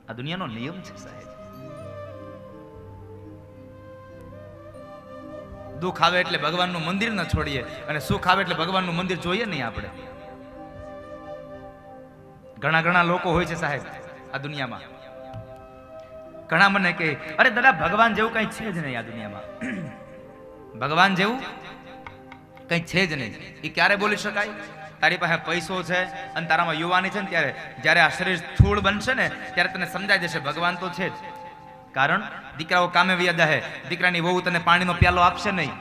આ દુનિયાનો નિયમ છે સાહેબ. દુઃખ આવે એટલે ભગવાનનું મંદિર ન છોડીએ અને સુખ આવે એટલે ભગવાનનું મંદિર જોઈએ નહીં આપણે. ઘણા લોકો હોય છે સાહેબ આ દુનિયામાં. ઘણા મને કે અરે દાદા ભગવાન જેવું કઈ છે જ નહીં આ દુનિયામાં. ભગવાન જેવું કઈ છે જ નહીં. એ ક્યારે બોલી શકાય? તારી પાસે પૈસો છે અને તારામાં યુવાની છે ને ત્યારે, જ્યારે આ શરીર સ્થૂળ બનશે ને ત્યારે તને સમજાઈ જશે ભગવાન તો છે જ. કારણ દીકરાઓ કામે વ્યા જાય, દીકરાની વહુ તને પાણીનો પ્યાલો આપશે નહીં.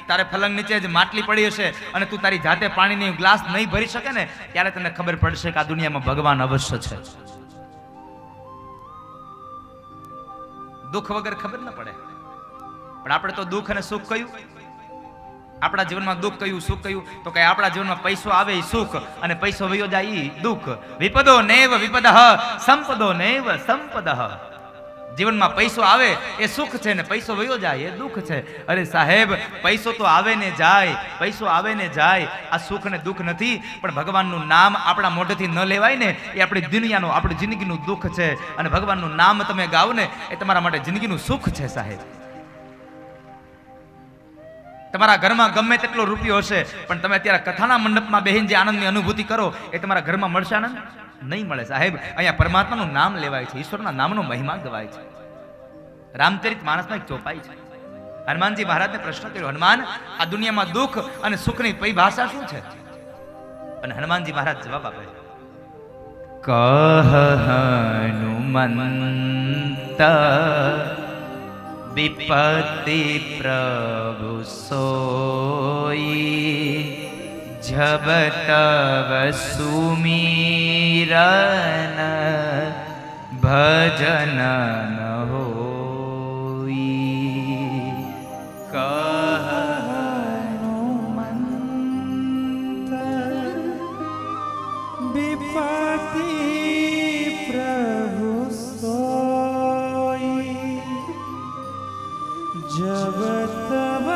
તારે ફલંગ નીચે જ માટલી પડી હશે અને તું તારી જાતે પાણીની ગ્લાસ નહીં ભરી શકે ને ત્યારે તને ખબર પડશે કે આ દુનિયામાં ભગવાન અવશ્ય છે. દુઃખ વગર ખબર ન પડે. પણ આપણે તો દુઃખ અને સુખ કયું? આપણા જીવનમાં દુઃખ કયું, સુખ કયું? તો કે આપણા જીવનમાં પૈસો આવે એ સુખ અને પૈસો વયો જાય એ દુઃખ. વિપદો નૈવ વિપદઃ સંપદો નૈવ સંપદઃ. જીવનમાં પૈસો આવે એ સુખ છે ને પૈસો વયો જાય એ દુઃખ છે. અરે સાહેબ પૈસો તો આવે ને જાય, પૈસો આવે ને જાય. આ સુખ ને દુઃખ નથી, પણ ભગવાનનું નામ આપણા મોઢેથી ન લેવાય ને એ આપણી દુનિયાનું, આપણી જિંદગીનું દુઃખ છે. અને ભગવાનનું નામ તમે ગાઓ ને એ તમારા માટે જિંદગીનું સુખ છે સાહેબ. તમારા ઘરમાં ગમે તેટલો રૂપિયો હશે પણ તમે અત્યારે કથાના મંડપમાં બેહીને જે આનંદની અનુભૂતિ કરો એ તમારા ઘરમાં મળશે આનંદ? નહીં મળે સાહેબ. અહીંયા પરમાત્માનું નામ લેવાય છે, ઈશ્વરના નામનો મહિમા ગવાય છે. રામચરિત માનસમાં એક ચોપાઈ છે. હનુમાનજી મહારાજને પ્રશ્ન કર્યો, હનુમાન આ દુનિયામાં દુઃખ અને સુખની પરિભાષા શું છે? અને હનુમાનજી મહારાજ જવાબ આપે, કહ હનુમંત વિપત્તિ પ્રભુ સોઈ જબ તવ સુમીરન ભજન ન હોઈ. કહ હનુમંત વિપત્તિ પ્રભુ સોઈ જબ તવ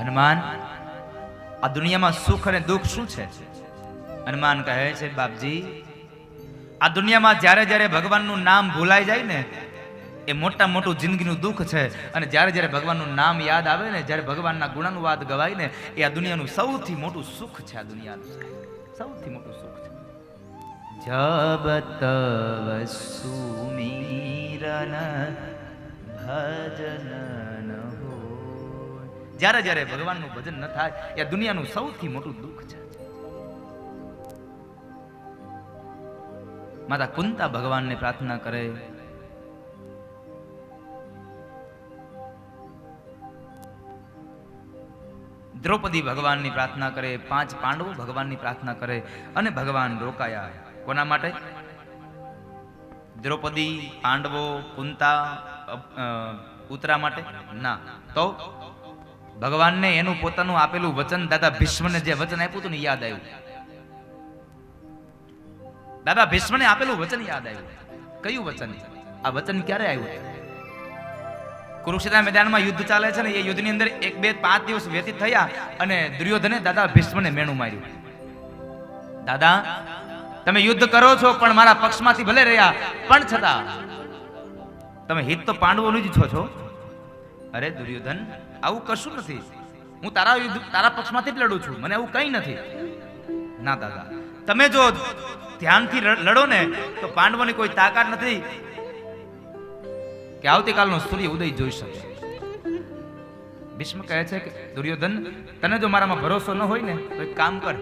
હનુમાન આ દુનિયામાં સુખ અને દુઃખ શું છે? હનુમાન કહે છે, બાપજી આ દુનિયામાં જ્યારે જ્યારે ભગવાનનું નામ ભૂલાઈ જાય ને એ મોટું જિંદગીનું દુઃખ છે. અને જ્યારે જ્યારે ભગવાનનું નામ યાદ આવે ને, જ્યારે ભગવાનના ગુણાનુવાદ ગવાય ને એ આ દુનિયાનું સૌથી મોટું સુખ છે. આ દુનિયાનું સૌથી મોટું સુખ છે. જબ તવ સુમીરન ભજન ન હો. જ્યારે જ્યારે ભગવાનનું ભજન ન થાય એ દુનિયાનું સૌથી મોટું દુઃખ છે. માતા કુંતા ભગવાનને પ્રાર્થના કરે, દ્રૌપદી ભગવાનની પ્રાર્થના કરે, 5 પાંડવો ભગવાનની પ્રાર્થના કરે અને ભગવાન રોકાયા. કોના માટે? દ્રૌપદી, પાંડવો, કુંતા, ઉત્તરા માટે ના, તો ભગવાનને એનું પોતાનું આપેલું વચન, દાદા ભીષ્મને જે વચન આપ્યું હતું ને યાદ આવ્યું. દાદા ભીષ્મને આપેલું વચન યાદ આવ્યું. કયું વચન? આ વચન ક્યારે આવ્યું? કુરુક્ષેત્ર મેદાનમાં યુદ્ધ ચાલે છે ને એ યુદ્ધની અંદર 1, 2, 5 દિવસ વ્યતીત થયા અને દુર્યોધને દાદા ભીષ્મને મેણું માર્યું. દાદા તમે યુદ્ધ કરો છો પણ મારા પક્ષમાંથી ભલે રહ્યા પણ છતાં તમે હિત તો પાંડવોનું જ ઈચ્છો છો. અરે દુર્યોધન આવું કશું નથી, હું તારા પક્ષમાંથી જ લડું છું, મને આવું કંઈ નથી. ના દાદા તમે જો ધ્યાનથી લડો ને તો પાંડવોની કોઈ તાકાત નથી કે આવતીકાલનો સૂર્ય ઉદય જોઈ શકે. ભીષ્મ કહે છે કે દુર્યોધન તને જો મારામાં ભરોસો ન હોય ને તો એક કામ કર,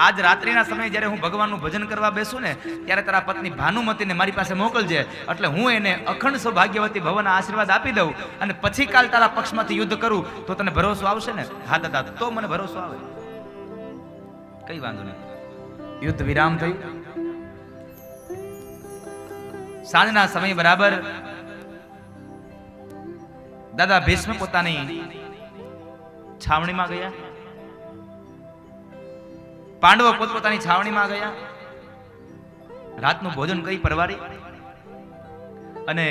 આજ રાત્રિના સમયે જ્યારે હું ભગવાનનું ભજન કરવા બેસું ને ત્યારે તારા પત્ની ભાનુમતીને મારી પાસે મોકલજે, એટલે હું એને અખંડ સૌભાગ્યવતી ભવના આશીર્વાદ આપી દઉં અને પછી કાલ તારા પક્ષમાંથી યુદ્ધ કરું તો તને ભરોસો આવશે ને? હા દાદા તો મને ભરોસો આવે. કઈ વાંધો નહીં. યુદ્ધ વિરામ થયું. સાંજના સમય બરાબર દાદા ભીષ્મ પોતાની છાવણીમાં ગયા, પાંડવો પોતપોતાની છાવણીમાં ગયા, રાતનું ભોજન કરી પરવારી અને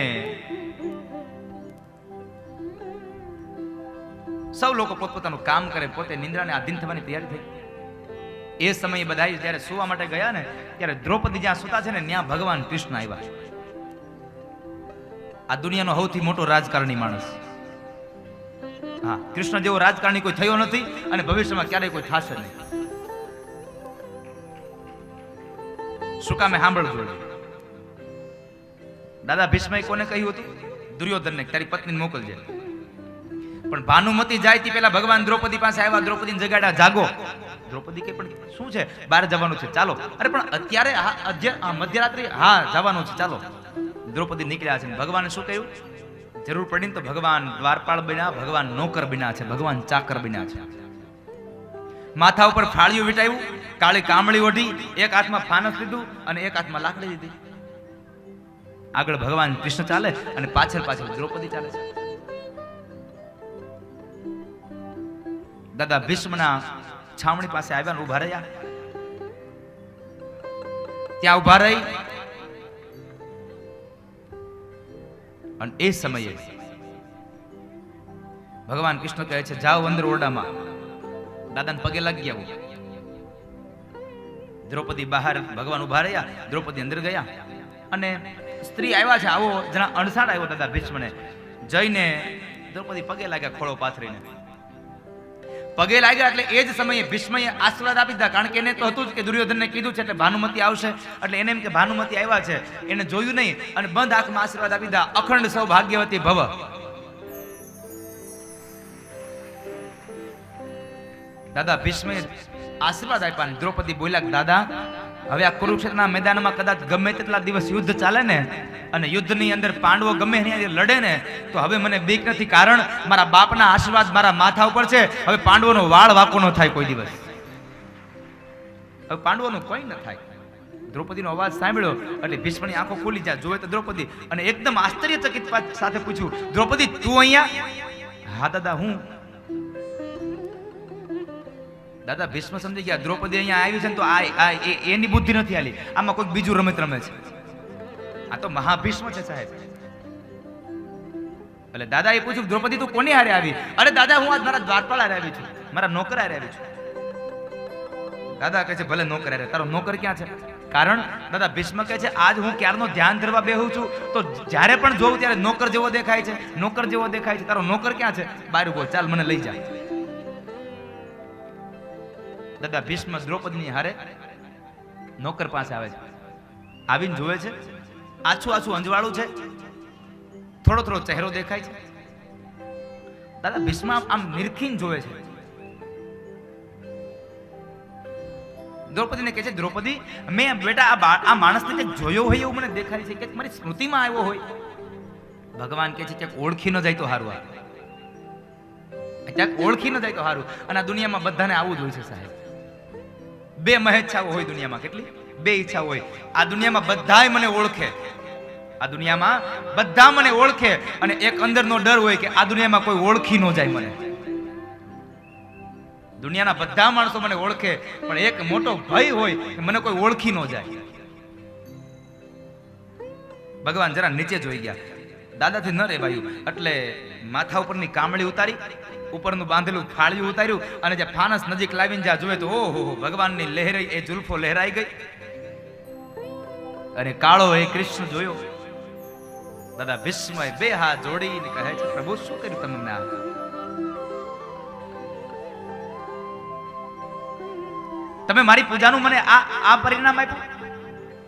સૌ લોકો પોતપોતાનું કામ કરે, પોતે નિંદ્રાને આધીન થવાની તૈયારી થઈ. એ સમયે બધા જ્યારે સુવા માટે ગયા ને, ત્યારે દ્રૌપદી જ્યાં સુતા છે ને ત્યાં ભગવાન કૃષ્ણ આવ્યા. આ દુનિયાનો સૌથી મોટો રાજકારણી માણસ. હા, કૃષ્ણ જેવો રાજકારણી કોઈ થયો નથી અને ભવિષ્યમાં ક્યારેય કોઈ થશે નહીં. શું કામે સાંભળજો. દાદા ભીષ્મએ કોને કહ્યું હતું? દુર્યોધનને, તારી પત્નીને મોકલજે. પણ ભાનુમતી જાય તે પહેલા ભગવાન દ્રૌપદી પાસે આવ્યા, દ્રૌપદીને જગાડ્યા, જાગો. દ્રૌપદી કે પણ શું છે, બહાર જવાનું છે, ચાલો. અરે પણ અત્યારે મધ્યરાત્રિ, હા જવાનું છે, ચાલો. દ્રૌપદી નીકળ્યા છે. ભગવાને શું કહ્યું? જરૂર પડી તો ભગવાન દ્વારપાળ બન્યા, ભગવાન નોકર બન્યા છે, ભગવાન ચાકર બન્યા છે. માથા ઉપર ફાળિયું વીટાવ્યું, કાળી કામળી ઓઢી, એક હાથમાં ફાનસ લીધું અને એક હાથમાં લાકડી લીધી. આગળ ભગવાન કૃષ્ણ ચાલે અને પાછળ પાછળ દ્રૌપદી ચાલે છે. દાદા ભીષ્મના છાવણી પાસે આવ્યા, ઉભા રહ્યા. ત્યાં ઉભા રહી અને એ સમયે ભગવાન કૃષ્ણ કહે છે, જાઓ અંદર ઓરડામાં, દાદાને પગે લાગી આવો. દ્રૌપદી બહાર, ભગવાન ઉભા રહ્યા, દ્રૌપદી અંદર ગયા અને સ્ત્રી આવ્યા છે, આવો જણા અણસાડ આવ્યો દાદા ભીષ્મને. જઈને દ્રૌપદી પગે લાગ્યા, ખોળો પાથરીને પગે લાગ્યા. એટલે એ જ સમયે ભીષ્મએ આશીર્વાદ આપી દીધા, કારણ કે એને તો હતું જ કે દુર્યોધનને કીધું છે એટલે ભાનુમતી આવશે, એટલે એને એમ કે ભાનુમતી આવ્યા છે, એને જોયું નહીં અને બંધ આંખમાં આશીર્વાદ આપી દીધા, અખંડ સૌભાગ્યવતી ભવ. દાદા ભીષ્મે આશીર્વાદ આપ્યા. દ્રૌપદી બોલ્યા, દાદા હવે આ કુરુક્ષેત્રના મેદાનમાં કદાચ ગમે તેટલા દિવસ યુદ્ધ ચાલે ને અને યુદ્ધની અંદર પાંડવો ગમે એની લડે ને તો હવે મને બીક નથી, કારણ મારા બાપના આશીર્વાદ મારા માથા ઉપર છે. હવે પાંડવોનો વાળ વાકો ન થાય કોઈ દિવસ, હવે પાંડવોનું કોઈ ન થાય. દ્રૌપદીનો અવાજ સાંભળ્યો એટલે ભીષ્મની આંખો ખુલી જાય, જોવે તો દ્રૌપદી, અને એકદમ આશ્ચર્યચકિત સાથે પૂછ્યું, દ્રૌપદી તું અહીંયા? હા દાદા હું. દાદા ભીષ્મ સમજી ગયા, દ્રૌપદી અહીંયા આવી છે ને તો એની બુદ્ધિ નથી આલી, આમાં કોઈ બીજું રમત રમે છે, આ તો મહાભીષ્મ છે સાહેબ. એટલે દાદા એ પૂછ્યું, દ્રૌપદી તું કોની હારે આવી? અરે દાદા હું આજ મારા દ્વારપાળ હારે આવી છું, મારા નોકર હારે આવી છું. દાદા કહે છે, ભલે નોકર હારે, તારો નોકર ક્યાં છે? કારણ દાદા ભીષ્મ કહે છે, આજ હું ક્યારનો ધ્યાન ધરવા બેહું છું તો જ્યારે પણ જોઉં ત્યારે નોકર જેવો દેખાય છે, નોકર જેવો દેખાય છે. તારો નોકર ક્યાં છે? બહાર ઉભો, ચાલ મને લઈ જા. દાદા ભીષ્મ દ્રૌપદીની હારે નોકર પાસે આવે છે. આવીને જોવે છે, આછું આછું અંજવાળું છે, થોડો થોડો ચહેરો દેખાય છે. દાદા ભીષ્મ આમ નિરખીને જોવે છે. દ્રૌપદીને કહે છે, દ્રૌપદી મેં બેટા આ માણસને કંઈક જોયો હોય એવું મને દેખાય છે, કે મારી સ્મૃતિમાં આવ્યો હોય. ભગવાન કહે છે, ક્યાંક ઓળખી ન જાય તો સારું, ક્યાંક ઓળખી ન જાય તો સારું. અને આ દુનિયામાં બધાને આવું જ હોય છે સાહેબ. બે મહેચ્છાઓ હોય દુનિયામાં, કેટલી? બે ઈચ્છા હોય. આ દુનિયામાં બધાય મને ઓળખે, આ દુનિયામાં બધા મને ઓળખે, અને એક અંદરનો ડર હોય કે આ દુનિયામાં કોઈ ઓળખી ન જાય મને. દુનિયાના બધા માણસો મને ઓળખે, પણ એક મોટો ભય હોય કે મને કોઈ ઓળખી ન જાય. ભગવાન જરા નીચે જોઈ ગયા, દાદાથી ન રહેવાયું, એટલે માથા ઉપરની કામળી ઉતારી, ઉપરનું બાંધેલું ફાળિયું ઉતાર્યું અને જે ફાનસ નજીક લાવીને જ્યાં જોયે તો ઓહો, ભગવાનની લહેરાઈ, એ જુલ્ફો લહેરાઈ ગઈ અને કાળો એ કૃષ્ણ જોયો. દાદા ભીષ્મ બે હાથ જોડીને કહે છે, પ્રભુ શું કર્યું તમને? આ તમે મારી પૂજાનું મને આ પરિણામ આપ્યું,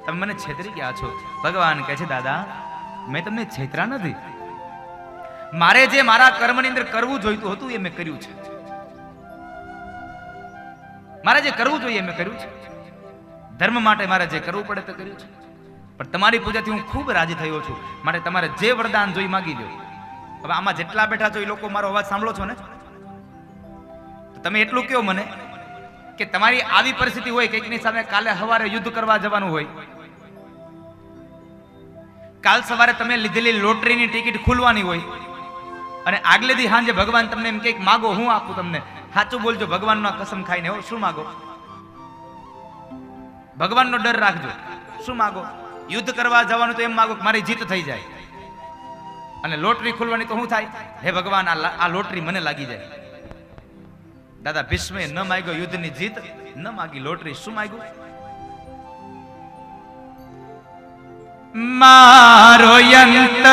તમે મને છેતરી ગયા છો. ભગવાન કહે છે, દાદા મેં તમને છેતરા નથી, મારે જે મારા કર્મની અંદર કરવું જોઈતું હતું એ મેં કર્યું છે, મારે જે કરવું જોઈએ મેં કર્યું છે. ધર્મ માટે મારે જે કરવું પડે તે કર્યું છે. પણ તમારી પૂજાથી હું ખૂબ રાજી થયો છું, માટે તમારે જે વરદાન જોઈ માગી લો. હવે આમાં જેટલા બેઠા છો એ લોકો મારો અવાજ સાંભળો છો ને, તો તમે એટલું કહો મને કે તમારી આવી પરિસ્થિતિ હોય, કંઈકની સામે કાલે સવારે યુદ્ધ કરવા જવાનું હોય, કાલ સવારે તમે લીધેલી લોટરીની ટિકિટ ખુલવાની હોય, અને આગલે દી સાંજે ભગવાન તમને એમ કંઈક માગો, હું આપું તમને. સાચું બોલજો, ભગવાનનો કસમ ખાઈને. હો, શું માગો? ભગવાનનો ડર રાખજો. શું માગો? યુદ્ધ કરવા જવાનું તો એમ માગો કે મારી જીત થઈ જાય, અને લોટરી ખુલવાની તો શું થાય? હે ભગવાન, આ લોટરી મને લાગી જાય. દાદા ભીષ્મે ન માગ્યો યુદ્ધની જીત, ન માગી લોટરી, શું માગ્યું? મારો અંત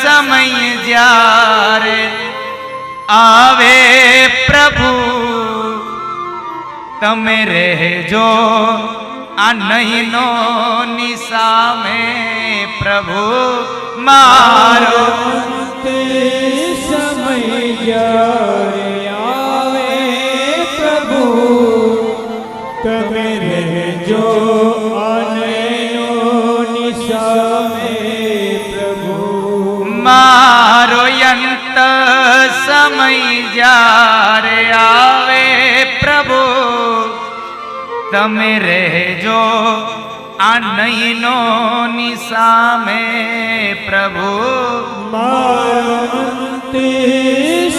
સમય જ્યારે આવે પ્રભુ, તમે રહેજો આ નહીનો ની સામે પ્રભુ. મારો સમય જ્યારે આવે પ્રભુ, તમે રહેજો અનયોની સામે પ્રભુ. મારો અંત સમય જ્યારે આવે પ્રભુ, તમે રહેજો આ નહીનો ની સામે પ્રભુ. મારો અંતે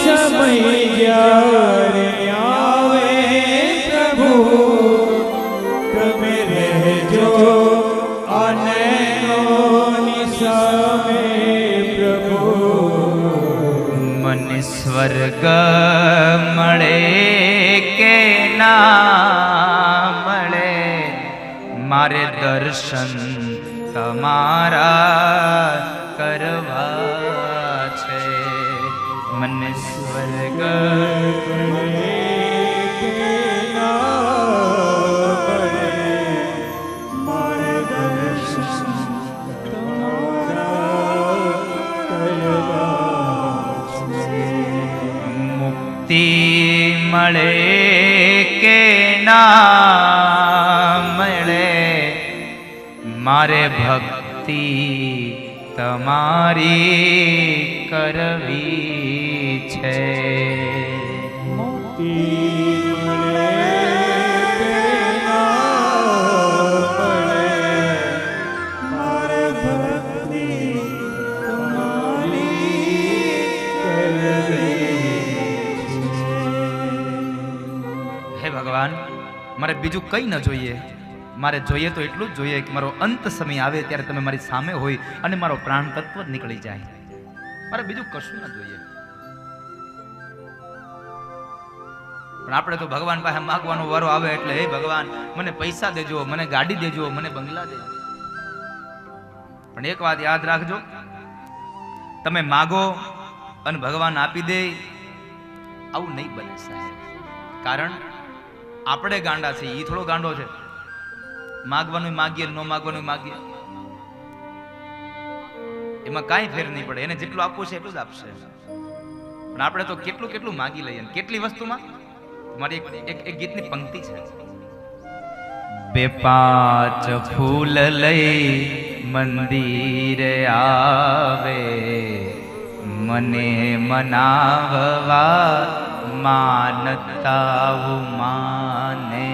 સમય જ્યારે આવે પ્રભુ, તમે રહેજો અનયોની સામે પ્રભુ. મને સ્વર્ગ મળે કે ના મળે, મારે દર્શન તમારા કરવા છે. મને સ્વર્ગ મળે કે ના મળે, મારે દર્શન તમારા કરવા છે. મુક્તિ મળે કે ના મળે, મારે ભક્તિ તમારી કરવી છે. મુક્તિ મળે કે ના મળે, મારે ભક્તિ તમારી કરવી છે. હે ભગવાન, મારે બીજું કંઈ ન જોઈએ. મારે જોઈએ તો એટલું જ જોઈએ કે મારો અંત સમય આવે ત્યારે તમે મારી સામે હોય અને મારો પ્રાણ તત્વ જ નીકળી જાય. મારે બીજું કશું ન જોઈએ. પણ આપણે તો ભગવાન પાસે માગવાનો વારો આવે એટલે હે ભગવાન, મને પૈસા દેજો, મને ગાડી દેજો, મને બંગલા દેજો. પણ એક વાત યાદ રાખજો, તમે માગો અને ભગવાન આપી દે, આવું નહીં બને સાહેબ. કારણ આપણે ગાંડા છીએ, એ થોડો ગાંડો છે. માગવાનું માગીએ, ન માગવાનું માગીએ, એમાં કાંઈ ફેર નહીં પડે. એને જેટલું આપવું છે એટલું જ આપશે. પણ આપણે તો કેટલું કેટલું માગી લઈએ, કેટલી વસ્તુમાં. મારી એક ગીતની પંક્તિ છે, 2-5 ફૂલ લઈ મંદિરે આવે, મને મનાવવા માનતા માને.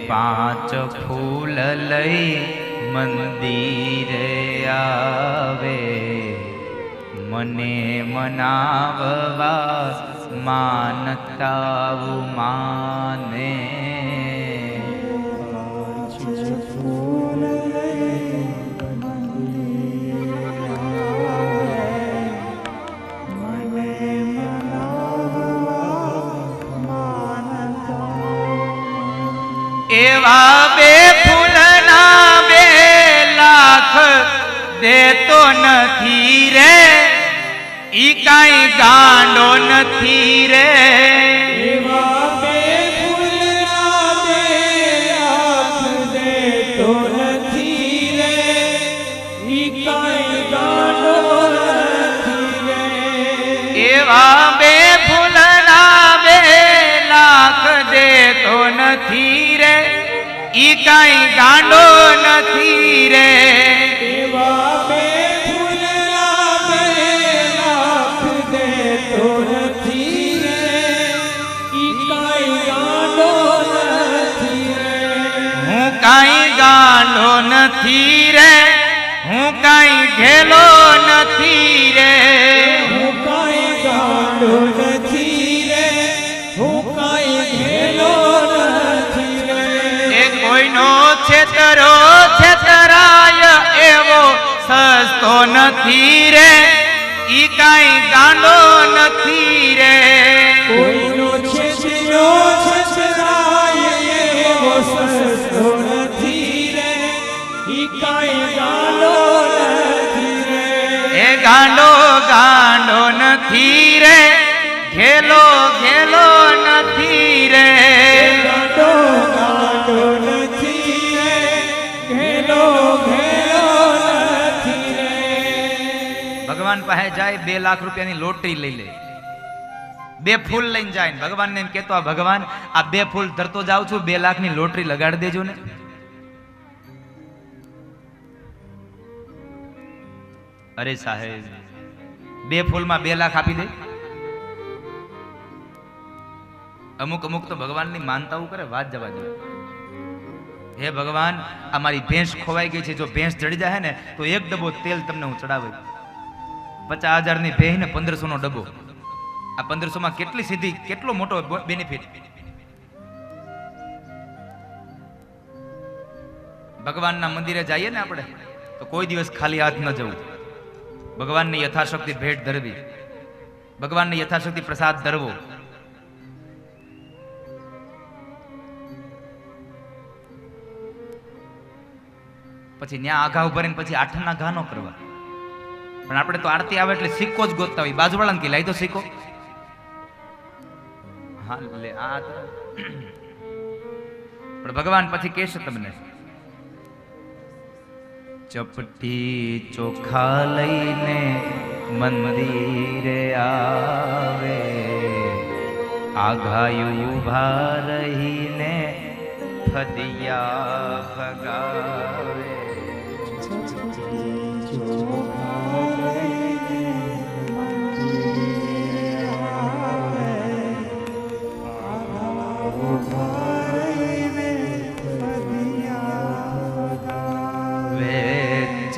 પાંચ ફૂલ લઈ મંદિરે આવે, મને મનાવવા માનતા માને. એવા 2 ફૂલના 2 લાખ દેતો નથી રે, ઈ કાંઈ ગાંડો નથી રે. એવા 2 ફૂલના 2 લાખ દેતો નથી રે, ઈ કાંઈ ગાંડો નથી રે. એવા 2 ફૂલના 2 લાખ દેતો નથી રે, ઈ કાંઈ ગાંડો નથી રે. એવા 2 ફૂલના 2 લાખ દેતો નથી રે, ઈ કાંઈ ગાંડો નથી રે. હું કાંઈ ગાંડો નથી રે, હું કાંઈ ઘેલો નથી રે, હું કાંઈ ગાંડો નથી રે, હું કાંઈ ઘેલો નથી રે. એ કોઈનો છેતરો છેતરાય એવો સસ્તો નથી રે, ઈ કાંઈ ગાંડો નથી રે. કોઈનો છેતરો છેતરાય એવો સસ્તો નથી રે, ઈ કાંઈ ગાંડો નથી રે. એ ગાંડો ગાંડો નથી રે, ઘેલો ઘેલો નથી રે. ગાંડો ગાંડો નથી રે, ઘેલો ઘેલો નથી રે. ભગવાન પાસે જાય 2 લાખ રૂપિયાની લોટરી લઈ લે, 2 ફૂલ લઈને જાય ને ભગવાનને એમ કહેતો, આ ભગવાન આ 2 ફૂલ ધરતો જાઉં છું, 2 લાખની લોટરી લગાડી દેજો ને. અરે સાહેબ 2 ફૂલમાં 2 લાખ આપી દે. અમુક અમુક તો ભગવાનની માનતાઓ કરે, વાત જવા દે. હે ભગવાન આ મારી ભેંસ ખોવાઈ ગઈ છે, જો ભેંસ જડી જાય ને તો 1 ડબ્બો તેલ તમને હું ચડાવે. 50,000 ની ભેંસ ને 1500 નો ડબ્બો. આ 1500 માં કેટલી સીધી, કેટલો મોટો બેનિફિટ. ભગવાનના મંદિરે જઈએ ને આપણે તો કોઈ દિવસ ખાલી હાથ ન જવું. ભગવાનની યથાશક્તિ ભેટ ધરવી, ભગવાનની યથાશક્તિ પ્રસાદ ધરવો. પછી ન્યા આઘા ઉભા રહીને પછી આઠના ઘા ન કરવા. પણ આપણે તો આરતી આવે એટલે સિક્કો જ ગોતતા હોય. બાજુવાળાને કે લાઈ તો સિક્કો. હા લે આ પણ ભગવાન પછી કહેશે તમને, ચપટી ચોખા લઈને મંદિરે આવે, આઘાયું ઉભા રહીને ફદિયા ભગાવે.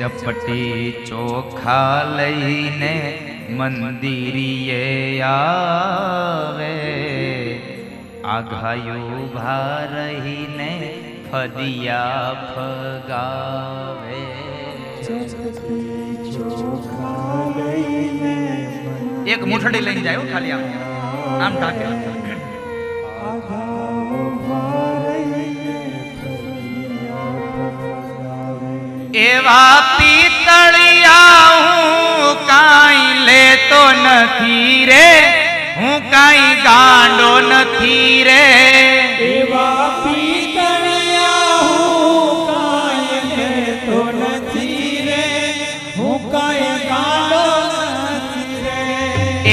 ચપટી ચોખા લઈને મંદિરીએ આવે, આઘાયું ઉભા રહીને ફદિયા ફગાવે. એક મુઠડી લઈને જાય ખાલી આમ ઢાકે. એવા પિતળિયા હું કાંઈ લેતો નથી રે, હું કાંઈ ગાંડો નથી રે. એવા પિતળિયા હું કાંઈ લેતો નથી રે, હું કાંઈ ગાંડો નથી રે.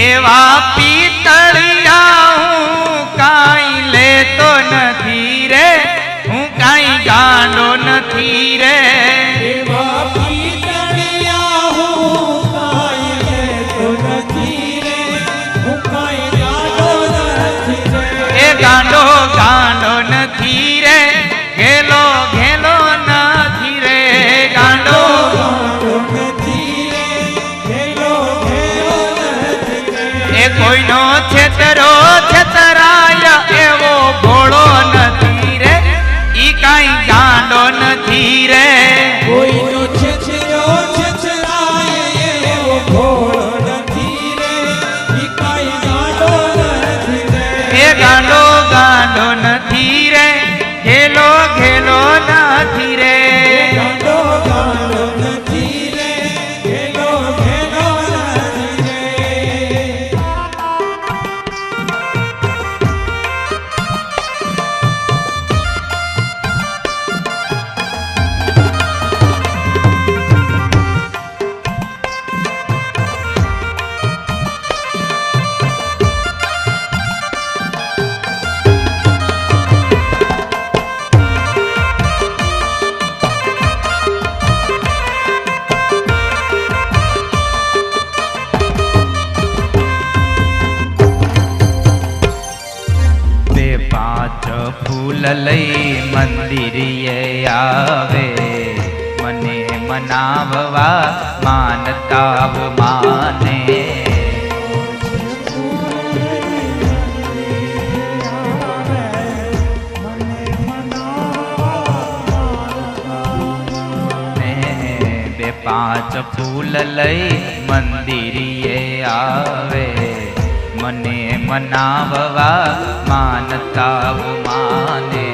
એવા પિતળિયા હું કાંઈ લેતો નથી રે, હું કાંઈ ગાંડો નથી રે. એવા પિતળિયા હું કાંઈ લેતો નથી રે, હું કાંઈ ગાંડો નથી રે. એ ગાંડો ગાંડો નથી રે, ઘેલો ઘેલો નથી રે. ગાંડો ગાંડો નથી રે, ઘેલો ઘેલો નથી રે. એ કોઈનો છેતરો છેતરાય એવો ભોળો નથી રે, ઈ કાંઈ ગાંડો નથી રે. કોઈનો છેતરો છેતરાય એવો ભોળો નથી રે, ઈ કાંઈ ગાંડો નથી રે. એ ગાંડો ગાંડો નથી રે, ઘેલો ઘેલો નથી રે. ગાંડો ગાંડો નથી રે, ઘેલો ઘેલો નથી રે. ફૂલ લઈ મંદિરે આવે, મને મના મનાવવા માનતા માને. બે પાંચ ફૂલ લઈ મંદિરીએ આવે મને મનાવવા માનતા માને.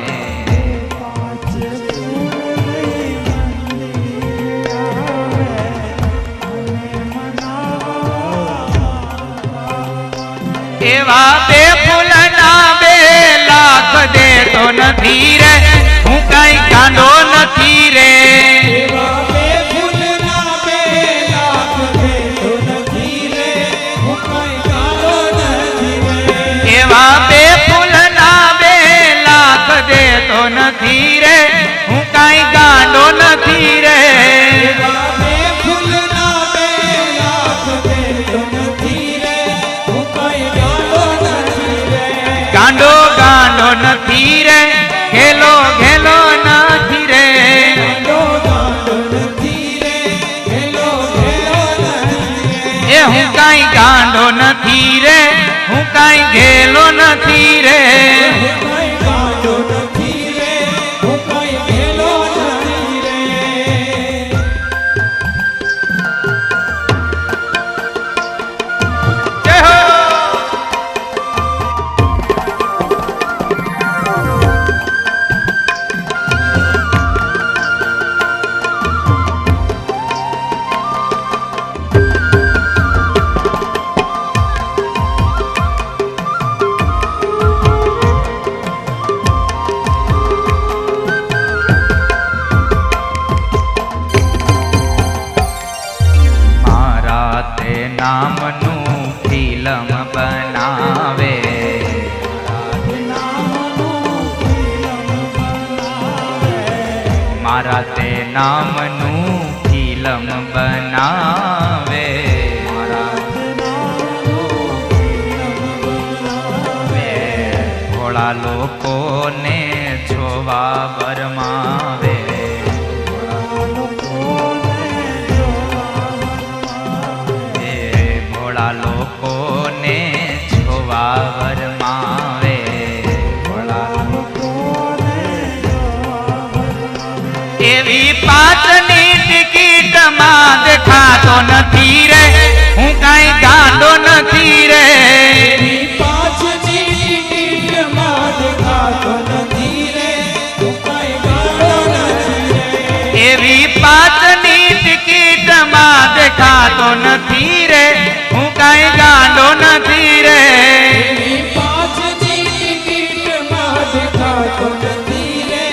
એવા બે ફૂલના 2 લાખ દેતો નથી રે હું કઈ ગાંડો નથી રે. એવા બે ફૂલના 2 લાખ દેતો નથી રે હું કઈ ગાંડો નથી રે. એવા બે ફૂલના 2 લાખ દેતો નથી રે હું કઈ ગાંડો નથી રે. એવા બે ફૂલના 2 લાખ દેતો નથી રે હું કઈ ગાંડો નથી રે. ગાંડો ગાંડો નથી રે ઘેલો ઘેલો નથી રે. ગાંડો ગાંડો નથી રે ઘેલો ઘેલો નથી રે. એ હું કઈ ગાંડો નથી રે હું કઈ ઘેલો નથી રે. હું કઈ ગાંડો નથી રે હું કઈ ઘેલો નથી રે. જય હો. મારા તે નામનું ફિલ્મ બનાવે મારા તે નામનું ફિલ્મ બનાવે. ભોળા લોકોને જોવા બરમાવે. એ ભોળા લોકોને જોવા વરમાવે. એવી 5ની ટિકિટમાં દેખાતો નથી રે હું કઈ ગાંડો નથી રે. એવી 5ની ટિકિટમાં દેખાતો નથી રે હું કઈ ગાંડો નથી રે. એવી 5ની ટિકિટમાં દેખાતો નથી રે હું કઈ ગાંડો નથી રે. એવી 5ની ટિકિટમાં દેખાતો નથી રે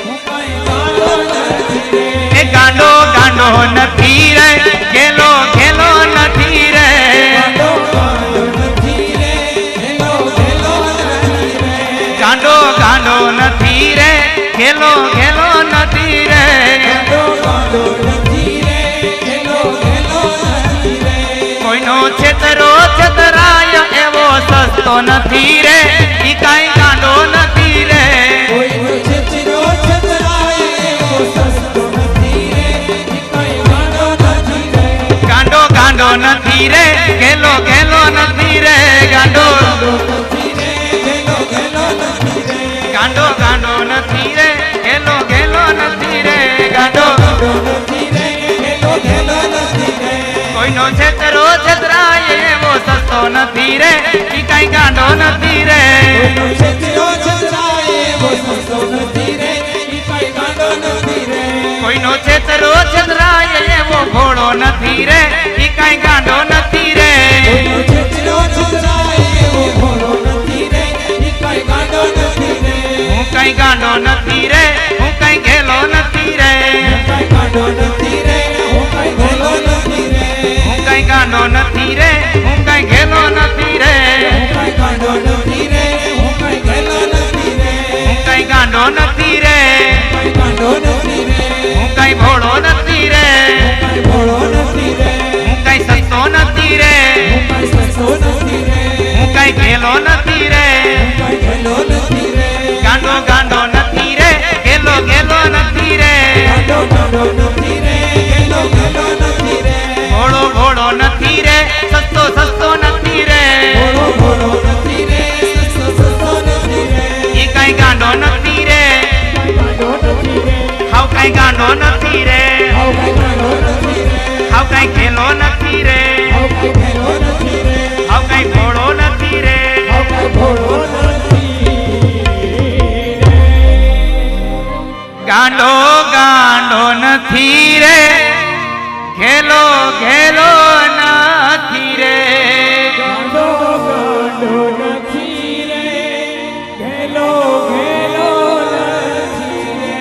હું કઈ ગાંડો નથી રે. એ ગાંડો ગાંડો નથી રે ઘેલો ઘેલો નથી રે. ગાંડો ગાંડો નથી રે ઘેલો ઘેલો નથી રે. ગાંડો ગાંડો નથી રે ઘેલો ઘેલો નથી રે. ગાંડો ગાંડો નથી રે ઘેલો ઘેલો નથી રે. કોઈનો છેતરો છતરાય એવો સસ્તો નથી રે ઈ કાંઈ ગાંડો નથી રે. કોઈનો છેતરો છતરાય એવો સસ્તો નથી રે ઈ કઈ ગાંડો નથી રે. ગાંડો ગાંડો નથી રે ઘેલો ઘેલો નથી રે. ગાંડો ગાંડો નથી રે ઘેલો ઘેલો નથી રે. ગાંડો ગાંડો નથી રે ઘેલો ઘેલો નથી રે. ગાંડો ગાંડો નથી રે ઘેલો ઘેલો નથી રે. કોઈનો છેતરો છતરાય એવો સસ્તો નથી રે ઈ કાંઈ ગાંડો નથી રે. કોઈનો છેતરો છતરાય એવો સસ્તો નથી રે ઈ કઈ ગાંડો નથી રે. કોઈનો છેતરો છતરાય એવો ભોળો નથી રે ઈ કાંઈ ગાંડો નથી રે. કોઈનો છેતરો છતરાય એવો ભોળો નથી રે ઈ કઈ ગાંડો નથી રે. હું કાંઈ ગાંડો નથી રે હું કાંઈ ઘેલો નથી રે. હું કઈ ગાંડો નથી રે હું કઈ ઘેલો નથી રે. હું કાંઈ ગાંડો નથી રે હું કાંઈ ઘેલો નથી રે. હું કઈ ગાંડો નથી રે હું કઈ ઘેલો નથી રે. હું કાંઈ ગાંડો નથી રે કઈ ગાંડો નથી રે હું કાંઈ ભોળો નથી રે. કઈ ભોળો નથી રે. હું કાંઈ સસ્તો નથી રે હું કઈ સસ્તો નથી રે. હું કાંઈ ઘેલો નથી રે. કઈ ઘેલો નથી રે. ગાંડો ગાંડો નથી રે ઘેલો ઘેલો નથી રે. ગાંડો ગાંડો નથી રે ઘેલો હાવ કઈ ખેલો નથી રે, હાવ કઈ ખેલો નથી રે, હાવ કઈ ઘોડો નથી રે, હાવ કઈ ઘોડો નથી રે, ગાંડો ગાંડો નથી રે, ઘેલો ઘેલો નથી રે, ગાંડો ગાંડો નથી રે, ઘેલો ઘેલો નથી રે,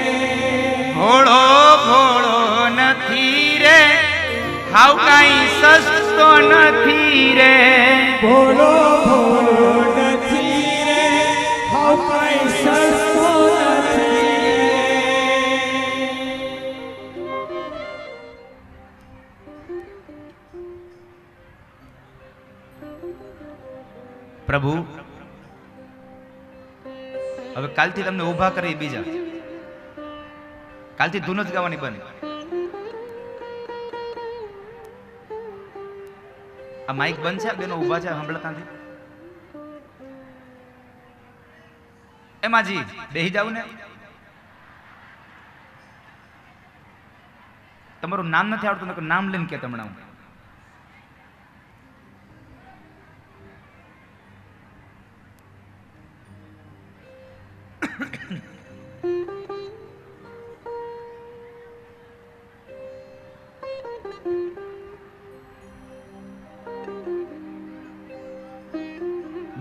ઘોડો ઘોડો નથી રે, હાવ કઈ સસ્તો નથી રે, ભોળો ભોળો નથી રે, હાવ કઈ સસ્તો નથી રે. પ્રભુ હવે કાલથી તમને ઊભા કરી બીજા, કાલથી ધૂન જ ગાવાની બને. આ માઇક બંધ છે, બેનો ઊભા છે સાંભળતા નથી. એમાજી બેહી જાવ ને. તમારું નામ નથી આવડતું, નકર નામ લઈને કે તમને હું.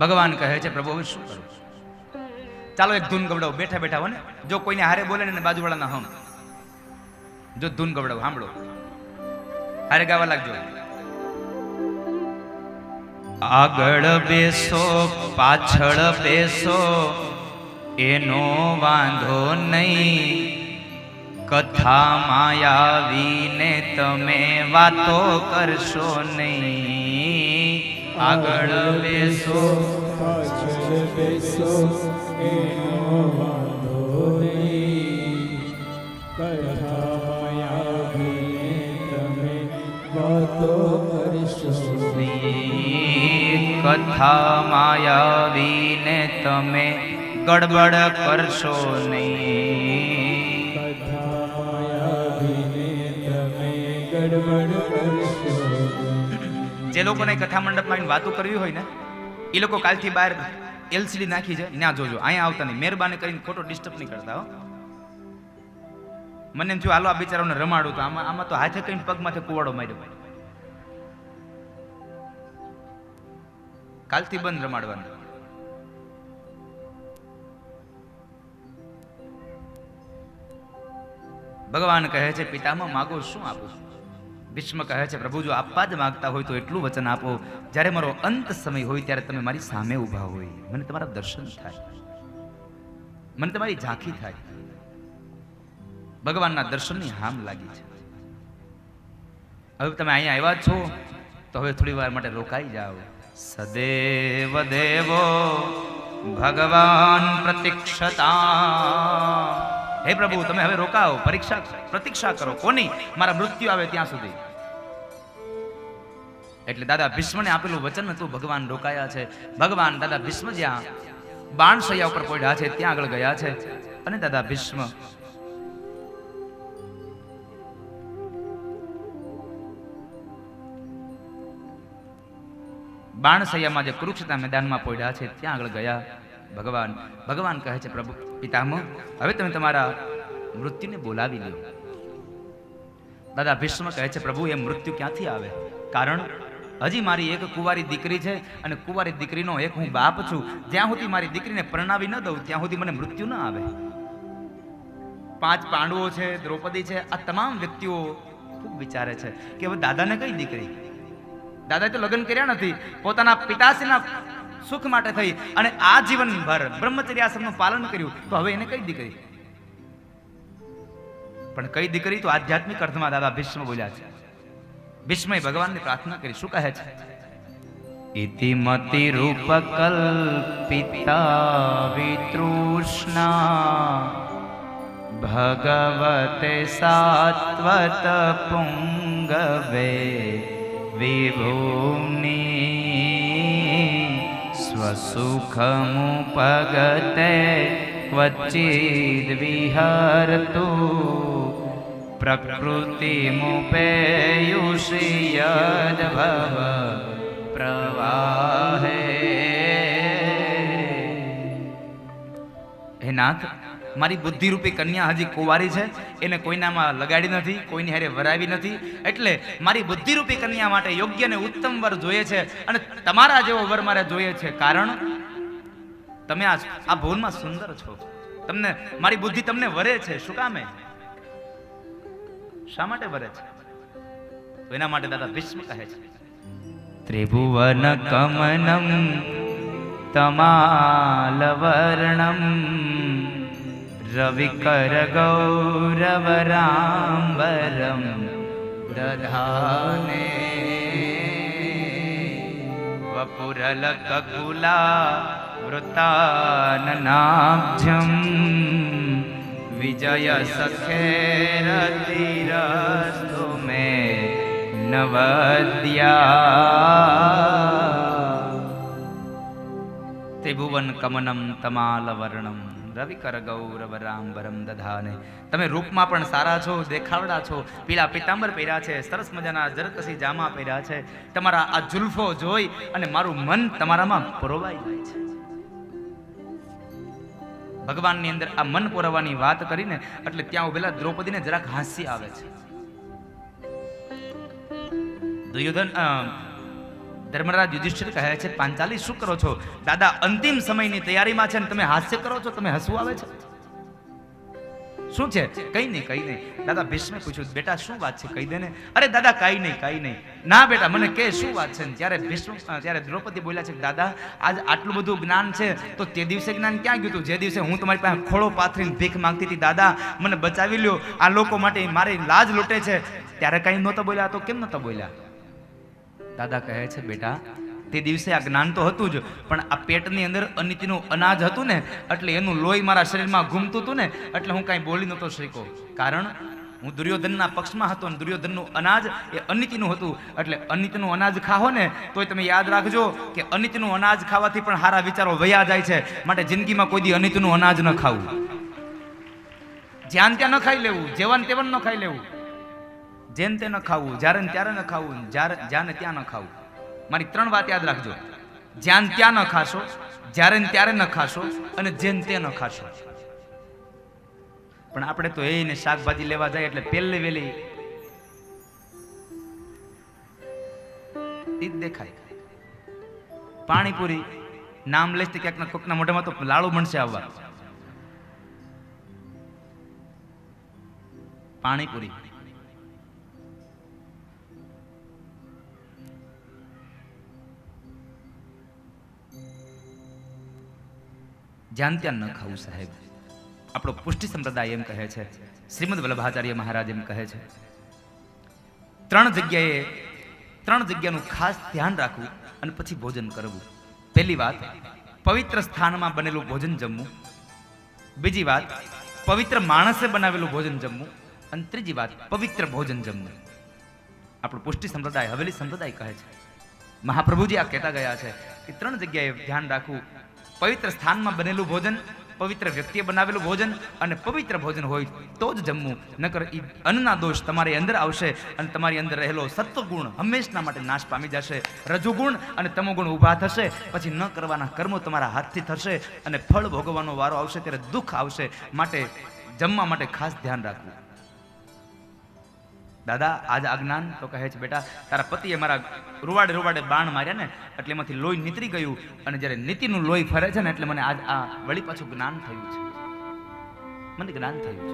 ભગવાન કહે છે પ્રભુ હવે શું કરું? ચાલો એક ધૂન ગવડાવો બેઠા બેઠા હો ને. જો કોઈને હારે બોલે ને બાજુવાળાના હમ જો ધૂન ગવડાવો સાંભળો, હારે ગાવા લાગજો. આગળ બેસો પાછળ બેસો એનો વાંધો નહીં, કથામાં આવીને તમે વાતો કરશો નહીં. આગળ બેસો પાછળ બેસો એનો વાંધો નહીં, કથામાં આવીને તમે વાતો કરશો નહીં, કથામાં આવીને તમે ગડબડ કરશો નહીં. કથામાં આવીને તમે ગડબડ કરશો નહીં. જે લોકોને કથા મંડપમાં આવીને વાતો કરવી હોય ને એ લોકો કાલથી બહાર LCD નાખી છે, ત્યાં જોજો. અહીંયા આવતા નહીં, મહેરબાની કરીને ખોટો ડિસ્ટર્બ નહીં કરતા હો. મને એમ થયું હાલો આ બિચારાઓને રમાડું, તો આમાં તો હાથે કઈ પગમાંથી કુવાડો માર્યો. કાલથી બંધ રમાડવાનું. ભગવાન કહે છે પિતામાં માગો શું આપું? ભીષ્મ કહે છે પ્રભુ જો આપવા જ માંગતા હોય તો એટલું વચન આપો, જ્યારે મારો અંત સમય હોય ત્યારે તમે મારી સામે ઊભા હોય, મને તમારા દર્શન થાય, મને તમારી ઝાંખી થાય. ભગવાનના દર્શનની હામ લાગી છે. હવે તમે અહીંયા આવ્યા છો તો હવે થોડી વાર માટે રોકાઈ જાઓ. સદેવ દેવો ભગવાન પ્રતીક્ષતા. હે પ્રભુ તમે હવે રોકાઓ, પ્રતીક્ષા કરો. કોની? મારા મૃત્યુ આવે ત્યાં સુધી. એટલે દાદા ભીષ્મને આપેલું વચન હતું, ભગવાન રોકાયા છે. ભગવાન દાદા ભીષ્મ જ્યાં બાણશૈયા ઉપર પડ્યા છે ત્યાં આગળ ગયા છે. અને દાદા ભીષ્મ બાણશૈયામાં જે કુરુક્ષેત્ર મેદાનમાં પડ્યા છે ત્યાં આગળ ગયા. ભગવાન કહે છે પ્રભુ પિતામહ હવે તમે તમારા મૃત્યુને બોલાવી લો. દાદા ભીષ્મ કહે છે પ્રભુ એ મૃત્યુ ક્યાંથી આવે? કારણ હજી મારી એક કુંવારી દીકરી છે અને કુંવારી દીકરીનો એક હું બાપ છું. જ્યાં સુધી મારી દીકરીને પરણાવી ન દઉં ત્યાં સુધી મને મૃત્યુ ન આવે. 5 પાંડવો છે, દ્રૌપદી છે, આ તમામ વ્યક્તિઓ ખૂબ વિચારે છે કે હવે દાદાને કઈ દીકરી? દાદાએ તો લગ્ન કર્યા નથી, પોતાના પિતાશ્રીના સુખ માટે થઈ અને આજીવનભર બ્રહ્મચર્ય આશ્રમનું પાલન કર્યું, તો હવે એને કઈ દીકરી? પણ કઈ દીકરી તો આધ્યાત્મિક અર્થમાં દાદા ભીષ્મ બોલ્યા છે. ભીષ્મએ ભગવાનની પ્રાર્થના કરી. શું કહે છે? ઇતિમતિ રૂપકલ્પિતા વિતૃષ્ણા ભગવતે સાત્વત પુંગવે વિભુની સ્વસુખમુપગતે ક્વચિદ વિહરતુ પ્રકૃતિમુપેયુષી યદ્ભવ પ્રવાહે. હે નાથ, મારી બુદ્ધિરૂપી કન્યા હજી કુંવારી છે, એને કોઈનામાં લગાડી નથી, કોઈની હારે વરાવી નથી, એટલે મારી બુદ્ધિરૂપી કન્યા માટે યોગ્ય ને ઉત્તમ વર જોઈએ છે અને તમારા જેવો વર મારે જોઈએ છે. કારણ તમે આ ભુવનમાં સુંદર છો, તમને મારી બુદ્ધિ તમને વરે છે. શું કામે, શા માટે વરે છે? તો એના માટે દાદા ભીષ્મ કહે છે, ત્રિભુવન કમનમ તમાલવર્ણમ રવિકર ગૌરવરાંબરમ દધાને વપુરલકકુલા વૃતાનનાભ્યમ વિજય સખેરતિરસ્તુ મે નવદ્યા. ત્રિભુવન કમનમ તમાલવર્ણમ રવિકર ગૌરવરાંબરમ દધાને. તમે રૂપમાં પણ સારા છો, દેખાવડા છો, પીળા પીતાંબર પહેર્યા છે, સરસ મજાના જરકસી જામા પહેર્યા છે. તમારા આ જુલ્ફો જોઈ અને મારું મન તમારામાં પરોવાઈ જાય છે. ભગવાનની અંદર આ મન પોરવવાની વાત કરીને એટલે ત્યાં ઉભેલા દ્રૌપદીને જરાક હાસ્ય આવે છે. દુર્યોધન ધર્મરાજ યુધિષ્ઠિર કહે છે, પાંચાલી શું કરો છો? દાદા અંતિમ સમયની તૈયારીમાં છે ને તમે હાસ્ય કરો છો, તમે હસવું આવે છે? શું છે? કઈ નહીં, કઈ નહીં. દાદા ભીષ્મે પૂછ્યું, બેટા શું વાત છે, કહી દે ને. અરે દાદા કઈ નહીં, કઈ નહીં. ના બેટા મને કે શું વાત છે? ત્યારે દ્રૌપદી બોલ્યા છે, દાદા આજ આટલું બધું જ્ઞાન છે તો તે દિવસે જ્ઞાન ક્યાં ગયું હતું? જે દિવસે હું તમારી પાસે ખોળો પાથરીને ભીખ માંગતી હતી, દાદા મને બચાવી લ્યો, આ લોકો માટે મારી લાજ લૂંટે છે, ત્યારે કઈ નહોતા બોલ્યા? તો કેમ નહોતા બોલ્યા? દાદા કહે છે, બેટા તે દિવસે આ જ્ઞાન તો હતું જ, પણ આ પેટની અંદર અનિતિનું અનાજ હતું ને, એટલે એનું લોહી મારા શરીરમાં ઘૂમતું હતું ને, એટલે હું કાંઈ બોલી નહોતો શીખ્યો. કારણ હું દુર્યોધનના પક્ષમાં હતો અને દુર્યોધનનું અનાજ એ અનિતિનું હતું. એટલે અનિતિનું અનાજ ખાઓ ને તોય તમે યાદ રાખજો કે અનિતિનું અનાજ ખાવાથી પણ સારા વિચારો વયા જાય છે. માટે જિંદગીમાં કોઈ દી અનિતિનું અનાજ ન ખાવું, જ્યાં ત્યાં ન ખાઈ લેવું, જેવાન તેવાન ન ખાઈ લેવું, જેન તે ન ખાવું, જ્યારે ને ત્યારે ન ખાવું, જ્યાં ને ત્યાં ન ખાવું. મારી 3 વાત યાદ રાખજો, જ્યાં ત્યાં ન ખાશો, જ્યારે ને ત્યારે ન ખાશો અને જેન તે ન ખાશો. પણ આપણે તો એને શાકભાજી લેવા જાય એટલે પહેલી વેલી ઈ દેખાય. પાણીપુરી નામ લેશ ક્યાંક કોકના મોઢામાં તો લાડુ બનશે આવવા. પાણીપુરી જ્યાં ત્યાં ન ખાવું સાહેબ. આપણો પુષ્ટિ સંપ્રદાય એમ કહે છે, શ્રીમદ વલ્લભાચાર્ય મહારાજ એમ કહે છે, 3 જગ્યાનું ખાસ ધ્યાન રાખવું અને પછી ભોજન કરવું. પહેલી વાત, પવિત્ર સ્થાનમાં બનેલું ભોજન જમવું. બીજી વાત, પવિત્ર માણસે બનાવેલું ભોજન જમવું. અને ત્રીજી વાત, પવિત્ર ભોજન જમવું. આપણો પુષ્ટિ સંપ્રદાય, હવેલી સંપ્રદાય કહે છે, મહાપ્રભુજી આ કહેતા ગયા છે કે 3 જગ્યાએ ધ્યાન રાખવું. પવિત્ર સ્થાનમાં બનેલું ભોજન, પવિત્ર વ્યક્તિએ બનાવેલું ભોજન અને પવિત્ર ભોજન હોય તો જ જમવું. નકર એ અન્નના દોષ તમારી અંદર આવશે અને તમારી અંદર રહેલો સત્વગુણ હંમેશના માટે નાશ પામી જશે. રજોગુણ અને તમોગુણ ઊભા થશે. પછી ન કરવાના કર્મો તમારા હાથથી થશે અને ફળ ભોગવવાનો વારો આવશે ત્યારે દુઃખ આવશે. માટે જમવા માટે ખાસ ધ્યાન રાખવું. દાદા આજ આ જ્ઞાન તો કહે છે, બેટા તારા પતિએ મારા રૂવાડે બાણ માર્યા ને એટલે એમાંથી લોહી નીતરી ગયું અને જ્યારે નીતિનું લોહી ફરે છે ને એટલે મને આજ આ વળી પાછું જ્ઞાન થયું છે. મને જ્ઞાન થયું છે.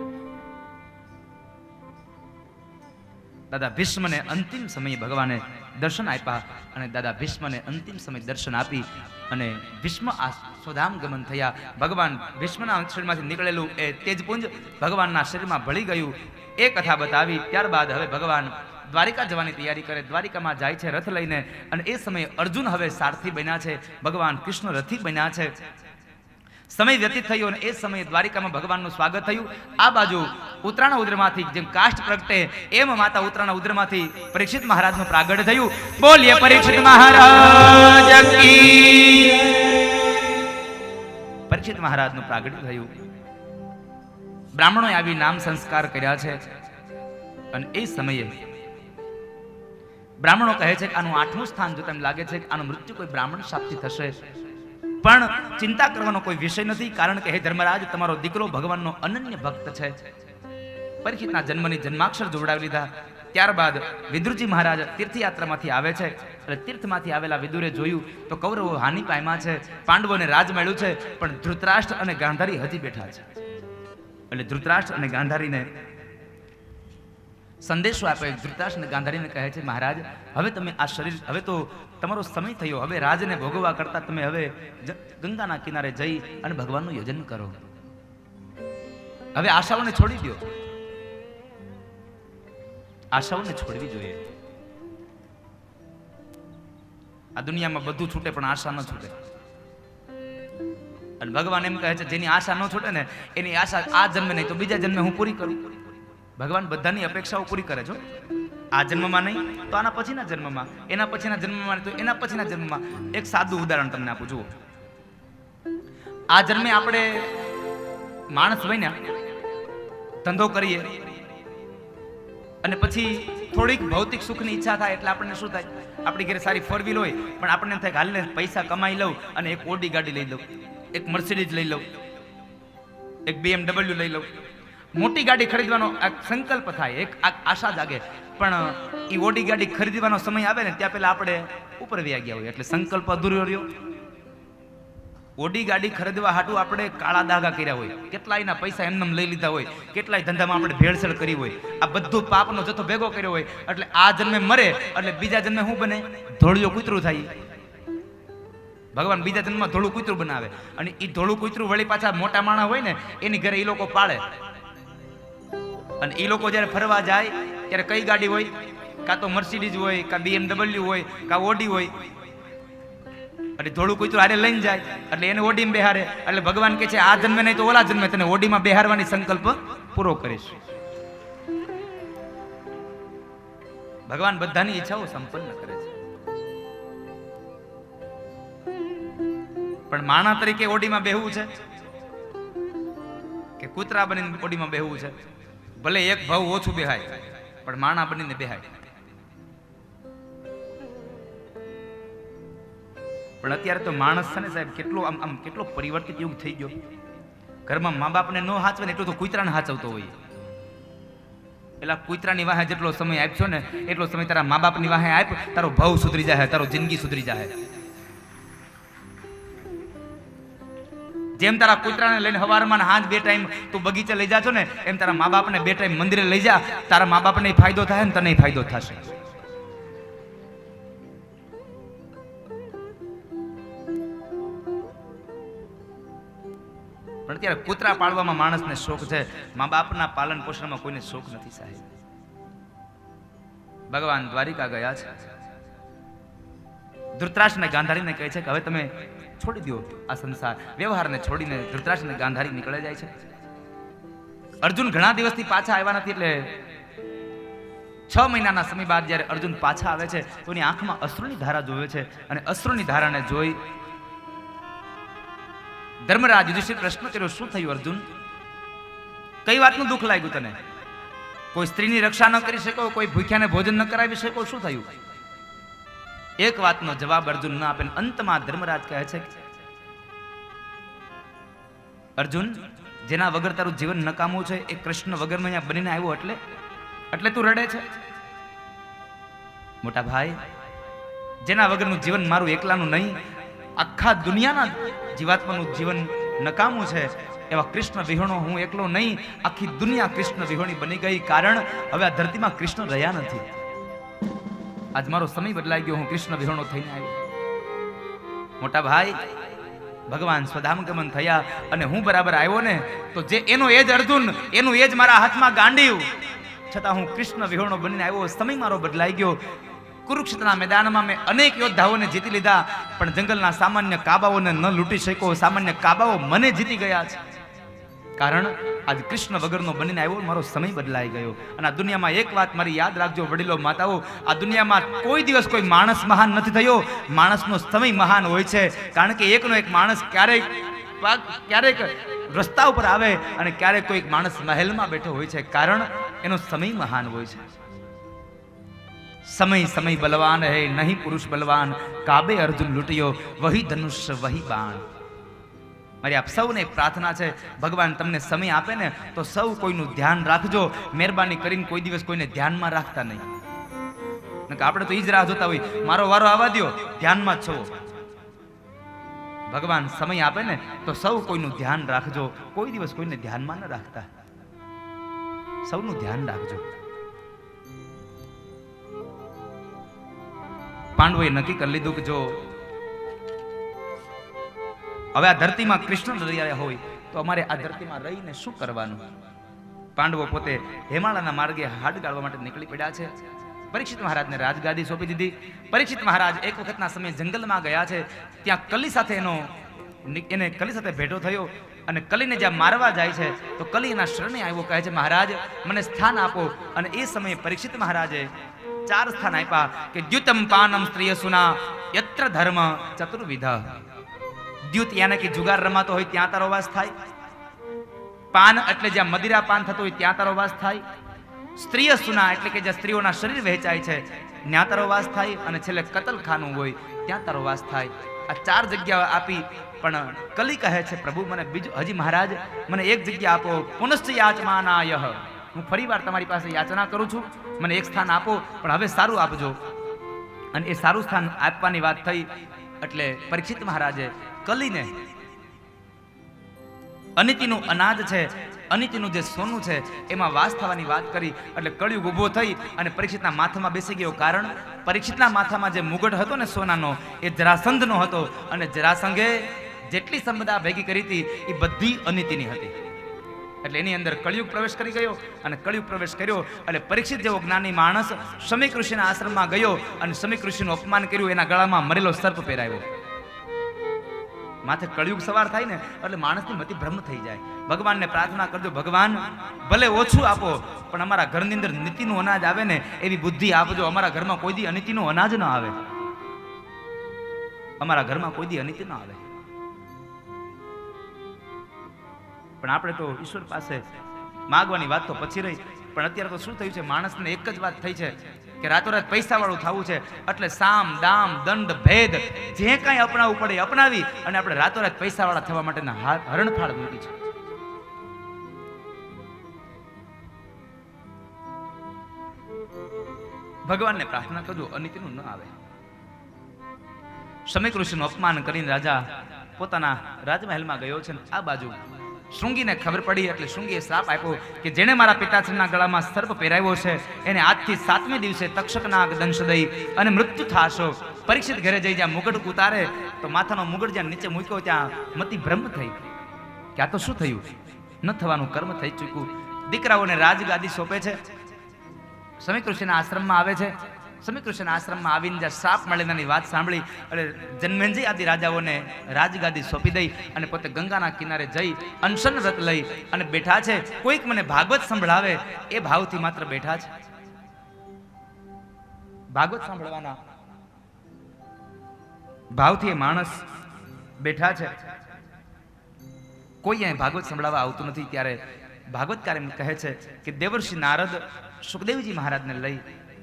દાદા ભીષ્મને અંતિમ સમયે ભગવાને દર્શન આપ્યા અને દાદા ભીષ્મને અંતિમ સમયે દર્શન આપી અને ભીષ્મ આ સ્વધામ ગમન થયા. ભગવાન ભીષ્મના શરીરમાંથી નીકળેલું એ તેજપુંજ ભગવાનના શરીરમાં ભળી ગયું. એ કથા બતાવી. ત્યારબાદ હવે ભગવાન દ્વારિકા જવાની તૈયારી કરે. દ્વારિકામાં જાય છે રથ લઈને અને એ સમયે અર્જુન હવે સારથી બન્યા છે, ભગવાન કૃષ્ણ રથી બન્યા છે. સમય વ્યતીત થયો અને એ સમયે દ્વારિકામાં ભગવાનનું સ્વાગત થયું. આ બાજુ ઉત્તરાના ઉદરમાંથી જેમ કાષ્ઠ પ્રગટે એમ માતા ઉત્તરાના ઉદરમાંથી પરીક્ષિત મહારાજનું પ્રાગટ્ય થયું. બોલીએ પરીક્ષિત મહારાજ કી. પરીક્ષિત મહારાજનું પ્રાગટ્ય થયું. બ્રાહ્મણોએ આવી નામ સંસ્કાર કર્યા છે. અને એ સમયે બ્રાહ્મણો કહે છે કે આનું 8મું સ્થાન જોતા એમ લાગે છે કે આનું મૃત્યુ કોઈ બ્રાહ્મણ શાપથી થશે, પણ ચિંતા કરવાનો કોઈ વિષય નથી, કારણ કે હે ધર્મરાજ, તમારો દીકરો ભગવાનનો અનન્ય ભક્ત છે. પરીક્ષિતના જન્મની જન્માક્ષર જોવડાવી લીધા. ત્યારબાદ વિદુરજી મહારાજ તીર્થયાત્રામાંથી આવે છે. એટલે તીર્થમાંથી આવેલા વિદુરે જોયું તો કૌરવો હાનિ પામ્યા છે, પાંડવોને રાજ મળ્યું છે, પણ ધૃતરાષ્ટ્ર અને ગાંધારી હજી બેઠા છે. એટલે ધૃતરાષ્ટ્ર અને ગાંધારીને સંદેશો આપ્યો. ધૃતરાષ્ટ્ર અને ગાંધારીને કહે છે, મહારાજ, હવે તમે આ શરીર, હવે તો તમારો સમય થયો, હવે રાજને ભોગવવા કરતા તમે હવે ગંગાના કિનારે જઈ અને ભગવાનનું યજન કરો. હવે આશાઓને છોડી દો, આશાઓને છોડવી જોઈએ. આ દુનિયામાં બધું છૂટે પણ આશા ન છૂટે. અને ભગવાન એમ કહે છે, જેની આશા ન છૂટે ને એની આશા આ જન્મે નહીં તો બીજા જન્મે હું પૂરી કરું. ભગવાન બધાની અપેક્ષાઓ પૂરી કરે છો. આ જન્મમાં નહીં તો આના પછીના જન્મમાં, એના પછીના જન્મમાં તો એના પછીના જન્મમાં. એક સાદું ઉદાહરણ તમને આપું. જુઓ, આ જન્મે આપણે માણસ બન્યા, ધંધો કરીએ, અને પછી થોડીક ભૌતિક સુખની ઈચ્છા થાય એટલે આપણને શું થાય, આપણી ઘરે સારી 4 વ્હીલ હોય પણ આપણને એમ થાય કે હાલને પૈસા કમાઈ લઉં અને એક ઓડી ગાડી લઈ લઉં, એક મર્સિડીઝ લઈ લઉં, એક BMW લઈ લઉં. મોટી ગાડી ખરીદવાનો એક સંકલ્પ થાય, એક આશા જાગે, પણ એ ઓડી ગાડી ખરીદવાનો સમય આવે ને ત્યાં પહેલા આપણે ઉપર વ્યા ગયા હોય એટલે સંકલ્પ અધૂરો રહ્યો. ઓડી ગાડી ખરીદવા હાટું આપણે કાળા દાગા કર્યા હોય, કેટલાયના પૈસા એમને લઈ લીધા હોય, કેટલાય ધંધામાં આપણે ભેળસેળ કરી હોય, આ બધું પાપનો જથ્થો ભેગો કર્યો હોય, એટલે આ જન્મે મરે એટલે બીજા જન્મે શું બને? ધોળિયો કૂતરું થાય. ભગવાન બીજા જન્મમાં ધોળું કૂતરું બનાવે, અને એ ધોળું કૂતરું વળી પાછા મોટા માણસ હોય ને એની ઘરે એ લોકો પાળે. અને એ લોકો જ્યારે ફરવા જાય ત્યારે કઈ ગાડી હોય? કાં તો મર્સિડીઝ હોય, કાં BMW હોય, કાં ઓડી હોય. એટલે ધોળું કૂતરું હારે લઈને જાય એટલે એને ઓડીમાં બેહારે. એટલે ભગવાન કહે છે, આ જન્મે નહીં તો ઓલા જન્મે તને ઓડીમાં બેહારવાની સંકલ્પ પૂરો કરીશ. ભગવાન બધાની ઈચ્છાઓ સંપન્ન કરે છે, પણ માણસ તરીકે ઓડીમાં બેહવું છે કે કૂતરા બનીને ઓડીમાં બેહવું છે? ભલે એક ભાવ ઓછું બેહાય પણ માણા બનીને બેહાય. પણ અત્યારે તો માણસ છે ને સાહેબ, કેટલો આમ કેટલો પરિવર્તિત યુગ થઈ ગયો. ઘરમાં મા બાપને ન હાચવે ને એટલું તો કૂતરાને હાચવતો હોય. એટલે કૂતરાની વાહે જેટલો સમય આપ્યો ને એટલો સમય તારા મા બાપની વાહે આપ, તારો ભાવ સુધરી જાય, તારો જિંદગી સુધરી જાય. જેમ તારા કૂતરાને લઈને હવારમાં હાંજ 2 ટાઈમ તું બગીચે લઈ જાશો ને, એમ તારા મા બાપને 2 ટાઈમ મંદિરે લઈ જા. તારા મા બાપને ફાયદો થાય ને તને ફાયદો થશે. પણ અત્યારે કૂતરા પાળવામાં માણસને શોખ છે, મા બાપના પાલન પોષણમાં કોઈને શોખ નથી સાહેબ. ભગવાન દ્વારિકા ગયા છે. ધૃતરાષ્ટ્ર અને ગાંધારીને કહે છે કે હવે તમે છોડી દો આ સંસાર, વ્યવહારને છોડીને ધૃતરાષ્ટ્ર અને ગાંધારી નીકળી જાય છે. અર્જુન ઘણા દિવસથી પાછા આવ્યા નથી, એટલે 6 મહિનાના સમય બાદ જ્યારે અર્જુન પાછા આવે છે તો એની આંખમાં અશ્રુની ધારા જોવે છે. અને અશ્રુની ધારાને જોઈ ધર્મરાજ યુધિષ્ઠિર પ્રશ્ન કર્યો, શું થયું અર્જુન? કઈ વાતનું દુઃખ લાગ્યું તને? કોઈ સ્ત્રીની રક્ષા ન કરી શકો, કોઈ ભૂખ્યાને ભોજન ન કરાવી શકો, શું થયું? એક વાતનો જવાબ અર્જુન ન આપે. અંતમાં ધર્મરાજ કહે છે, અર્જુન, જેના વગર તારું જીવન નકામું છે એ કૃષ્ણ વગરનો અહીંયા બનીને આવ્યો એટલે તું રડે છે? મોટા ભાઈ, જેના વગરનું જીવન મારું એકલાનું નહીં, આખા દુનિયાના જીવાત્માનું જીવન નકામું છે, એવા કૃષ્ણ વિહોણો હું એકલો નહીં, આખી દુનિયા કૃષ્ણ વિહોણી બની ગઈ. કારણ હવે આ ધરતીમાં કૃષ્ણ રહ્યા નથી. આજ મારો સમય બદલાઈ ગયો, હું કૃષ્ણ વિહોણો થઈને આવ્યો. મોટા ભાઈ, ભગવાન સ્વધામગમન થયા અને હું બરાબર આવ્યો ને તો જે એનો એજ અર્જુન, એનું એજ મારા હાથમાં ગાંડીવ, છતાં હું કૃષ્ણ વિહોણો બનીને આવ્યો. સમય મારો બદલાઈ ગયો. કુરુક્ષેત્રના મેદાનમાં મેં અનેક યોદ્ધાઓને જીતી લીધા, પણ જંગલના સામાન્ય કાબાઓને ન લૂંટી શક્યો. સામાન્ય કાબાઓ મને જીતી ગયા છે. કારણ આજ કૃષ્ણ વગરનો બનીને આવ્યો, મારો સમય બદલાઈ ગયો. અને આ દુનિયામાં એક વાત મારી યાદ રાખજો વડીલો, માતાઓ, આ દુનિયામાં કોઈ દિવસ કોઈ માણસ મહાન નથી થયો, માણસનો સમય મહાન હોય છે. કારણ કે એકનો એક માણસ ક્યારેક રસ્તા ઉપર આવે અને ક્યારેક કોઈ માણસ મહેલમાં બેઠો હોય છે. કારણ એનો સમય મહાન હોય છે. સમય સમય બલવાન હે નહીં પુરુષ બલવાન, કાબે અર્જુન લૂંટ્યો વહી ધનુષ વહી બાણ. મારી આપ સૌને પ્રાર્થના છે, ભગવાન તમને સમય આપે ને તો સૌ કોઈનું ધ્યાન રાખજો. મહેરબાની કરીને કોઈ દિવસ કોઈને ધ્યાનમાં રાખતા નહીં. આપણે તો ઈ જ રાહ જોતા હોય, મારો વારો આવવા દો, ધ્યાનમાં છો. ભગવાન સમય આપે ને તો સૌ કોઈનું ધ્યાન રાખજો. કોઈ દિવસ કોઈને ધ્યાનમાં ન રાખતા, સૌનું ધ્યાન રાખજો. પાંડવોએ નક્કી કરી લીધું કે જો હવે આ ધરતીમાં કૃષ્ણ રહ્યા હોય તો અમારે આ ધરતીમાં રહીને શું કરવાનું. પાંડવો પોતે હિમાલયના માર્ગે હાડ ગાળવા માટે નીકળી પડ્યા છે. પરીક્ષિત મહારાજને રાજગાદી સોંપી દીધી. પરીક્ષિત મહારાજ એક વખતના સમયે જંગલમાં ગયા છે. ત્યાં કલી સાથે એને કલી સાથે ભેટો થયો અને કલીને જ્યાં મારવા જાય છે તો કલી એના શરણે આવ્યો, કહે છે મહારાજ મને સ્થાન આપો. અને એ સમયે પરીક્ષિત મહારાજે 4 સ્થાન આપ્યા કે દ્યુતમ પાનમ સ્ત્રીયસુના યત્ર ધર્મ ચતુર્વિધ. દ્યુત યાને કે જુગાર રમાતો હોય ત્યાં તારો વાસ થાય. પાન એટલે જ્યાં મદિરા પાન થતો હોય ત્યાં તારો વાસ થાય. સ્ત્રીય સુના એટલે કે જ્યાં સ્ત્રીઓના શરીર વહેંચાય છે ત્યાં તારો વાસ થાય. અને છેલ્લે કતલખાનું હોય ત્યાં તારો વાસ થાય. આ 4 જગ્યાઓ આપી. પણ કલી કહે છે પ્રભુ મને બીજું હજી મહારાજ મને એક જગ્યા આપો. પુનશ્ચ યાચમાનાય, હું ફરીવાર તમારી પાસે યાચના કરું છું, મને એક સ્થાન આપો, પણ હવે સારું આપજો. અને એ સારું સ્થાન આપવાની વાત થઈ એટલે પરીક્ષિત મહારાજે કલીને અનિતિનું અનાજ છે, અનિતિનું જે સોનું છે એમાં વાસ થવાની વાત કરી. એટલે કળિયુગ ઊભો થઈ અને પરીક્ષિતના માથામાં બેસી ગયો. કારણ પરીક્ષિતના માથામાં જે મુગટ હતો ને સોનાનો એ જરાસંધનો હતો. અને જરાસંઘે જેટલી સંપદા ભેગી કરી હતી એ બધી અનિતિની હતી. એટલે એની અંદર કળિયુગ પ્રવેશ કરી ગયો. અને કળિયુગ પ્રવેશ કર્યો એટલે પરીક્ષિત જેવો જ્ઞાની માણસ શમીક ઋષિના આશ્રમમાં ગયો અને શમીક ઋષિનું અપમાન કર્યું. એના ગળામાં મરેલો સર્પ પહેરાવ્યો. માથે કળિયુગ સવાર થાય ને એટલે માણસની મતિ ભ્રમ થઈ જાય. ભગવાનને પ્રાર્થના કરજો, ભગવાન ભલે ઓછું આપો પણ અમારા ઘરની અંદર નીતિનું અનાજ આવે ને એવી બુદ્ધિ આપજો. અમારા ઘરમાં કોઈ દી અનિતિનું અનાજ ન આવે. અમારા ઘરમાં કોઈ દી અનિતિ ન આવે. પણ આપણે તો ઈશ્વર પાસે માગવાની વાત તો પછી રહી. પણ અત્યારે તો શું થયું છે, માણસને એક જ વાત થઈ છે કે રાતોરાત પૈસા વાળું થવું છે. એટલે સામ દામ દંડ ભેદ જે કાંઈ અપનાવવું પડે અપનાવી અને આપણે રાતોરાત પૈસા વાળા થવા માટેના હરણફાળ મૂકી છે. ભગવાનને પ્રાર્થના કરજો અનિતિનું ન આવે. શમીક ઋષિનું અપમાન કરીને રાજા પોતાના રાજમહેલમાં ગયો છે. આ બાજુ શૃંગીને ખબર પડી એટલે શૃંગીએ શ્રાપ આપ્યો કે જેણે મારા પિતાશ્રીના ગળામાં સર્પ પહેરાવ્યો છે એને આજથી 7મે દિવસે તક્ષકનાગ દંશ દઈ અને મૃત્યુ થાશો. પરીક્ષિત ઘરે જઈ જ્યાં મુગટ ઉતારે તો માથાનો મુગટ જ્યાં નીચે મૂક્યો ત્યાં મતિ ભ્રમ થઈ કે આ તો શું થયું, ન થવાનું કર્મ થઈ ચૂક્યું. દીકરાઓને રાજગાદી સોંપે છે. શમીક ઋષિના આશ્રમમાં આવે છે. શમીક ઋષિના આશ્રમમાં આવીને જ્યાં શ્રાપ મળેલાની વાત સાંભળી એટલે જન્મેન્દ્રી આદિ રાજાઓને રાજગાદી સોંપી દઈ અને પોતે ગંગાના કિનારે જઈ અનશન વ્રત લઈ અને બેઠા છે. કોઈક મને ભાગવત સંભળાવે એ ભાવથી માત્ર બેઠા છે. ભાગવત સાંભળવાના ભાવથી એ માણસ બેઠા છે. કોઈ અહીં ભાગવત સંભળાવવા આવતું નથી. ત્યારે ભાગવતકાર એમ કહે છે કે દેવર્ષિ નારદ સુખદેવજી મહારાજને લઈ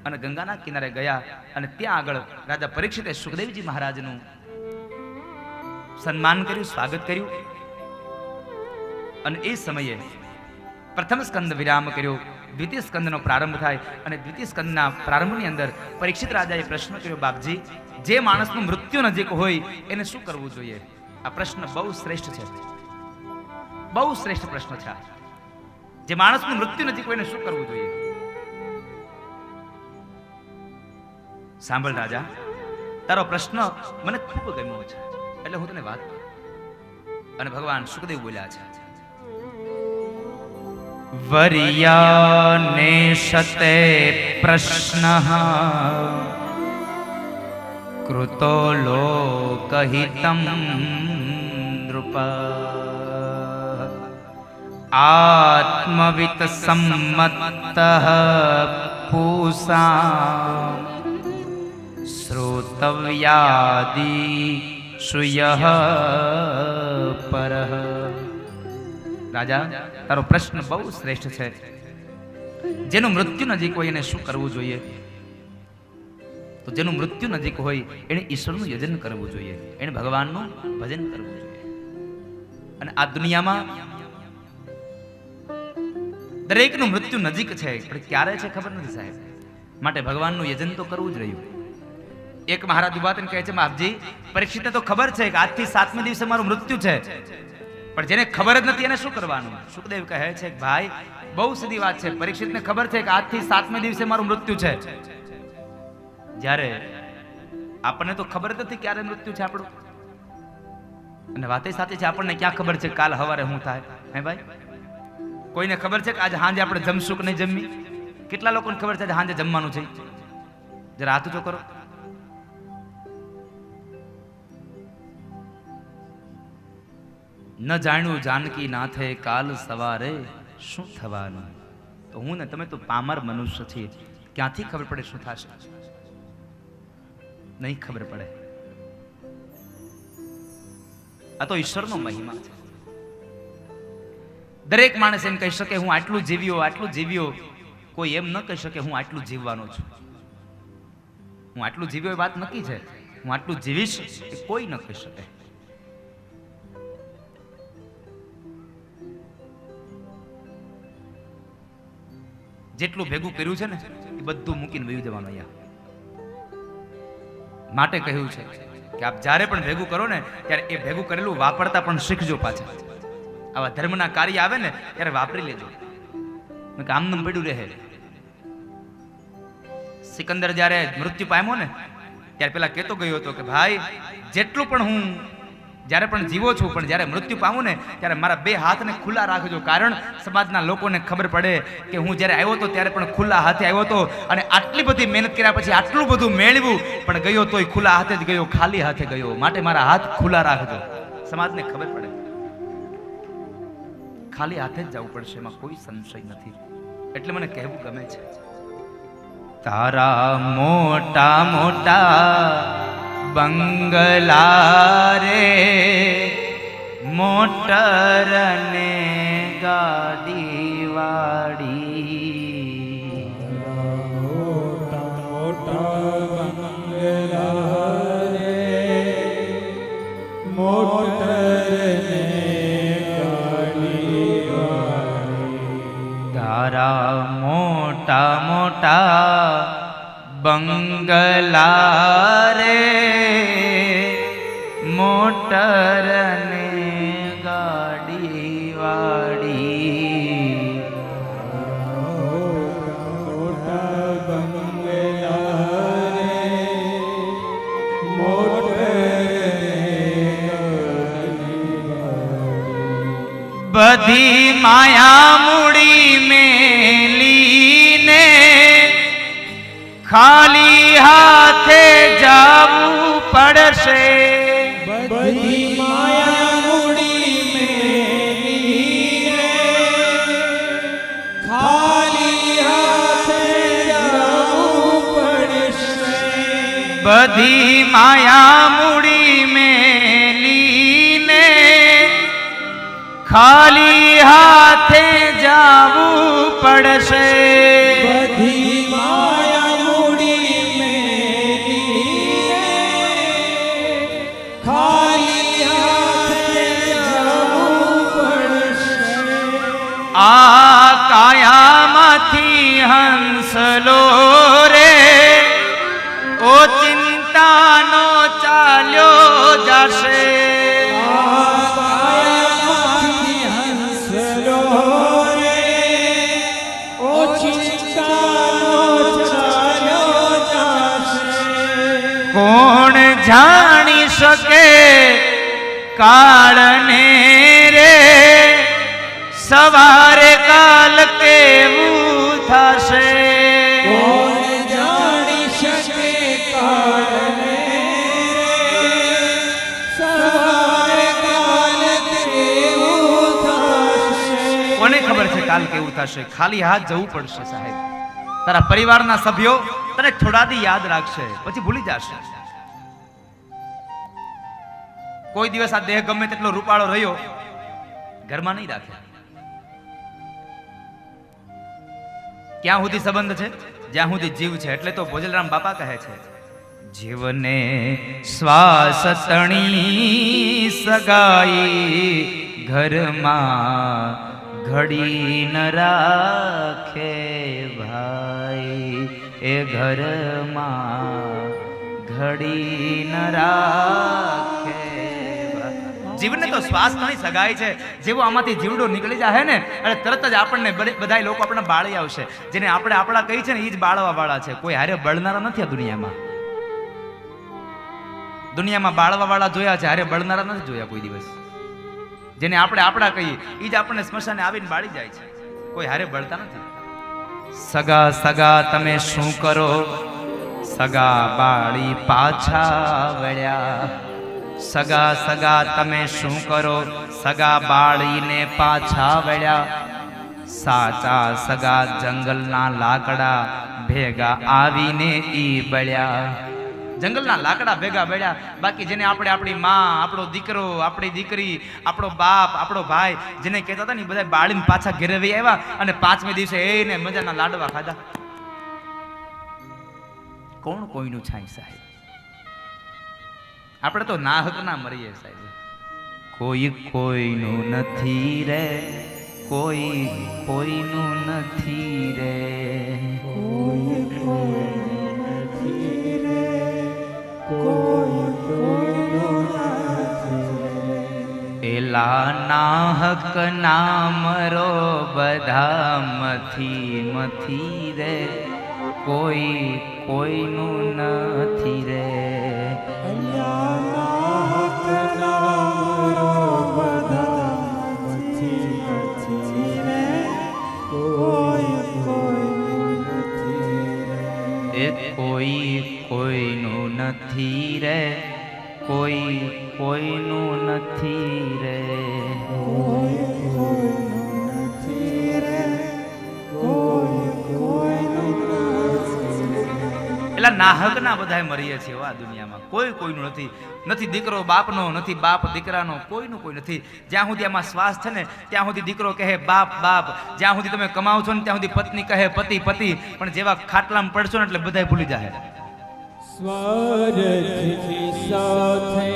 અને ગંગાના કિનારે ગયા અને ત્યાં આગળ રાજા પરીક્ષિતે સુખદેવજી મહારાજનું સન્માન કર્યું, સ્વાગત કર્યું. અને એ સમયે પ્રથમ સ્કંદ વિરામ કર્યો, દ્વિતીય સ્કંદનો પ્રારંભ થાય. અને દ્વિતીય સ્કંદના પ્રારંભની અંદર પરીક્ષિત રાજાએ પ્રશ્ન કર્યો, બાપજી જે માણસનું મૃત્યુ નજીક હોય એને શું કરવું જોઈએ? આ પ્રશ્ન બહુ શ્રેષ્ઠ છે, બહુ શ્રેષ્ઠ પ્રશ્ન છે. જે માણસનું મૃત્યુ નજીક હોય એને શું કરવું જોઈએ? સાંભળ રાજા, તારો પ્રશ્ન મને ખૂબ ગમ્યો છે એટલે હું તને વાત કરું. અને ભગવાન સુખદેવ બોલ્યા છે, વર્યાને શતે પ્રશ્ન કૃતો લોકહિતમ નૃપ આત્મવિત સંમત્ત પૂષા શ્રોતવ્યાદી શ્રુયઃ પરઃ. રાજા, તારો પ્રશ્ન બહુ શ્રેષ્ઠ છે. જેનું મૃત્યુ નજીક હોય એને શું કરવું જોઈએ? તો જેનું મૃત્યુ નજીક હોય એને ઈશ્વરનું યજન કરવું જોઈએ, એને ભગવાનનું ભજન કરવું જોઈએ. અને આ દુનિયામાં દરેકનું મૃત્યુ નજીક છે, પણ ક્યારે છે ખબર નથી સાહેબ. માટે ભગવાનનું યજન તો કરવું જ રહ્યું. એક મહારાજ ઉભા થઈને કહે છે, બાપજી પરીક્ષિતને તો ખબર છે કે આજથી 7મે દિવસે મારું મૃત્યુ છે, પણ જેને ખબર જ નથી એને શું કરવાનું? સુખદેવ કહે છે કે ભાઈ બહુ સીધી વાત છે, પરીક્ષિતને ખબર છે કે આજથી 7મે દિવસે મારું મૃત્યુ છે, જ્યારે આપણને તો ખબર જ નથી ક્યારે મૃત્યુ છે આપણું. અને વાતે સાચી છે, આપણને ક્યાં ખબર છે કાલ સવારે શું થાય? હે ભાઈ, કોઈને ખબર છે કે આજે સાંજે આપણે જમશું કે નહીં જમવી? કેટલા લોકોને ખબર છે આજે સાંજે જમવાનું છે? જરા હાથ ઊંચો કરો. ન જાણ્યું જાનકી નાથે કાલ સવારે શું થવાનું. તો હું ને તમે તો પામર મનુષ્ય છીએ, ક્યાંથી ખબર પડે શું થશે? નહીં ખબર પડે. આ તો ઈશ્વરનો મહિમા છે. દરેક માણસ એમ કહી શકે હું આટલું જીવ્યો. કોઈ એમ ન કહી શકે હું આટલું જીવવાનો છું. હું આટલું જીવ્યો એ વાત નક્કી છે, હું આટલું જીવીશ એ કોઈ ન કહી શકે. જેટલું ભેગું કર્યું છે ને એ બધું મૂકીને વયું જવાનું અહીંયા. માટે કહ્યું છે કે આપ જ્યારે પણ ભેગું કરો ને ત્યારે એ ભેગું કરેલું વાપરતા પણ શીખજો. પાછા આવા ધર્મના કાર્ય આવે ને ત્યારે વાપરી લેજો, આમનું પડ્યું રહે. સિકંદર જ્યારે મૃત્યુ પામ્યો ને ત્યારે પેલા કહેતો ગયો હતો કે ભાઈ જેટલું પણ હું જ્યારે પણ જીવો છું, પણ જ્યારે મૃત્યુ પામું ને ત્યારે મારા 2 હાથને ખુલ્લા રાખજો, કારણ સમાજના લોકોને ખબર પડે કે હું જ્યારે આવ્યો હતો ત્યારે પણ ખુલ્લા હાથે આવ્યો હતો, અને આટલી બધી મહેનત કર્યા પછી આટલું બધું મેળવ્યું, પણ ગયો તોય ખુલ્લા હાથે જ ગયો, ખાલી હાથે ગયો. માટે મારા હાથ ખુલ્લા રાખજો, સમાજને ખબર પડે. ખાલી હાથે જ જવું પડશે, એમાં કોઈ સંશય નથી. એટલે મને કહેવું ગમે છે, તારા મોટા મોટા બંગલા રે, મોટર ને ગાડી વાડી, મોટા મોટા બંગલા રે, મોટર ને ગાડી વાળી. તારા મોટા મોટા બંગલા રે, મોટર ને ગાડી વાળી. મોટા બંગલા રે, મોટર બધી માયા મૂડી મેલીને ખાલી હાથે જાવું પડશે. બધી માયા મૂડી મેલીને ખાલી હાથે જાવું પડશે. બધી માયા મૂડી મેલીને ખાલી હાથે જાવું પડશે. બધી માયા મૂડી મેલીને ખાલી હાથે જાવું પડશે. આ કાયામાંથી હંસલો રે, ઓ ચિંતાનો ચાલ્યો જશે. કોણ જાણી શકે કાળને રે, સવારે કાલ કેવું થશે. કોણ જાણી શકે કાળને રે, સવારે કાલ કેવું થશે. કોને ખબર છે કાલ કેવું થશે? ખાલી હાથ જવું પડશે સાહેબ. તારા પરિવારના સભ્યો તને થોડા દી યાદ રાખશે, પછી ભૂલી જશે. કોઈ દિવસ આ દેહ ગમે તેટલો રૂપાળો રહ્યો ઘરમાં નહીં રાખે. ક્યાં સુધી સંબંધ છે? જ્યાં સુધી જીવ છે. એટલે તો ભોજલરામ બાપા કહે છે, જીવને શ્વાસ તણી સગાઈ ઘરમાં ઘડી ન રાખે ભાઈ, એ ઘરમાં ઘડી ન રાખે ભાઈ. જીવને તો શ્વાસ તણી સગાઈ છે. જેવો આમાંથી જીવડો નીકળી જાય ને એટલે તરત જ આપણને બધા લોકો આપણને બાળી આવશે. જેને આપણે આપણા કહી છે ને એ જ બાળવા વાળા છે. કોઈ હારે બળનારા નથી આ દુનિયામાં. દુનિયામાં બાળવા વાળા જોયા છે, હારે બળનારા નથી જોયા કોઈ દિવસ. જેને આપણે આપણા કહીએ એ જ આપણને સ્મશાને આવીને બાળી જાય છે. કોઈ હારે બળતા નથી. સગા સગા તમે શું કરો, સગા બાળી પાછા વળ્યા. સગા સગા તમે શું કરો, સગા બાળીને પાછા વળ્યા. સાચા સગા જંગલના લાકડા ભેગા આવીને ઈ બળ્યા. જંગલના લાકડા ભેગા બળ્યા. બાકી જેને આપણે આપણી માં, આપણો દીકરો, આપણી દીકરી, આપણો બાપ, આપણો ભાઈ જેને કહેતા હતા ને બધા બાળીને પાછા ઘેરે વહી આવ્યા અને 5મે દિવસે એને મજાના લાડવા ખાધા. કોણ કોઈનું છાય સાહેબ? આપણે તો ના હક ના મરીએ સાહેબ. કોઈ કોઈનું નથી રે, કોઈ કોઈનું નથી રે, કોઈ કોઈનું નથી રે, કોઈ કોઈનું નથી. એલા ના હક ના મરો બધા મથી મથી રે, કોઈ કોઈનું નથી રે. કોઈ કોઈનું નથી રે, કોઈ કોઈનું નથી રે. એટલે નાહક ના બધા મરીએ છીએ આ દુનિયામાં. કોઈ કોઈનું નથી. નથી દીકરો બાપનો, નથી બાપ દીકરાનો, કોઈનું કોઈ નથી. જ્યાં સુધી આમાં શ્વાસ છે ને ત્યાં સુધી દીકરો કહે બાપ બાપ. જ્યાં સુધી તમે કમાવ છો ને ત્યાં સુધી પત્ની કહે પતિ પતિ. પણ જેવા ખાટલામાં પડશો ને એટલે બધા ભૂલી જાય. સ્વાર્થની સાથે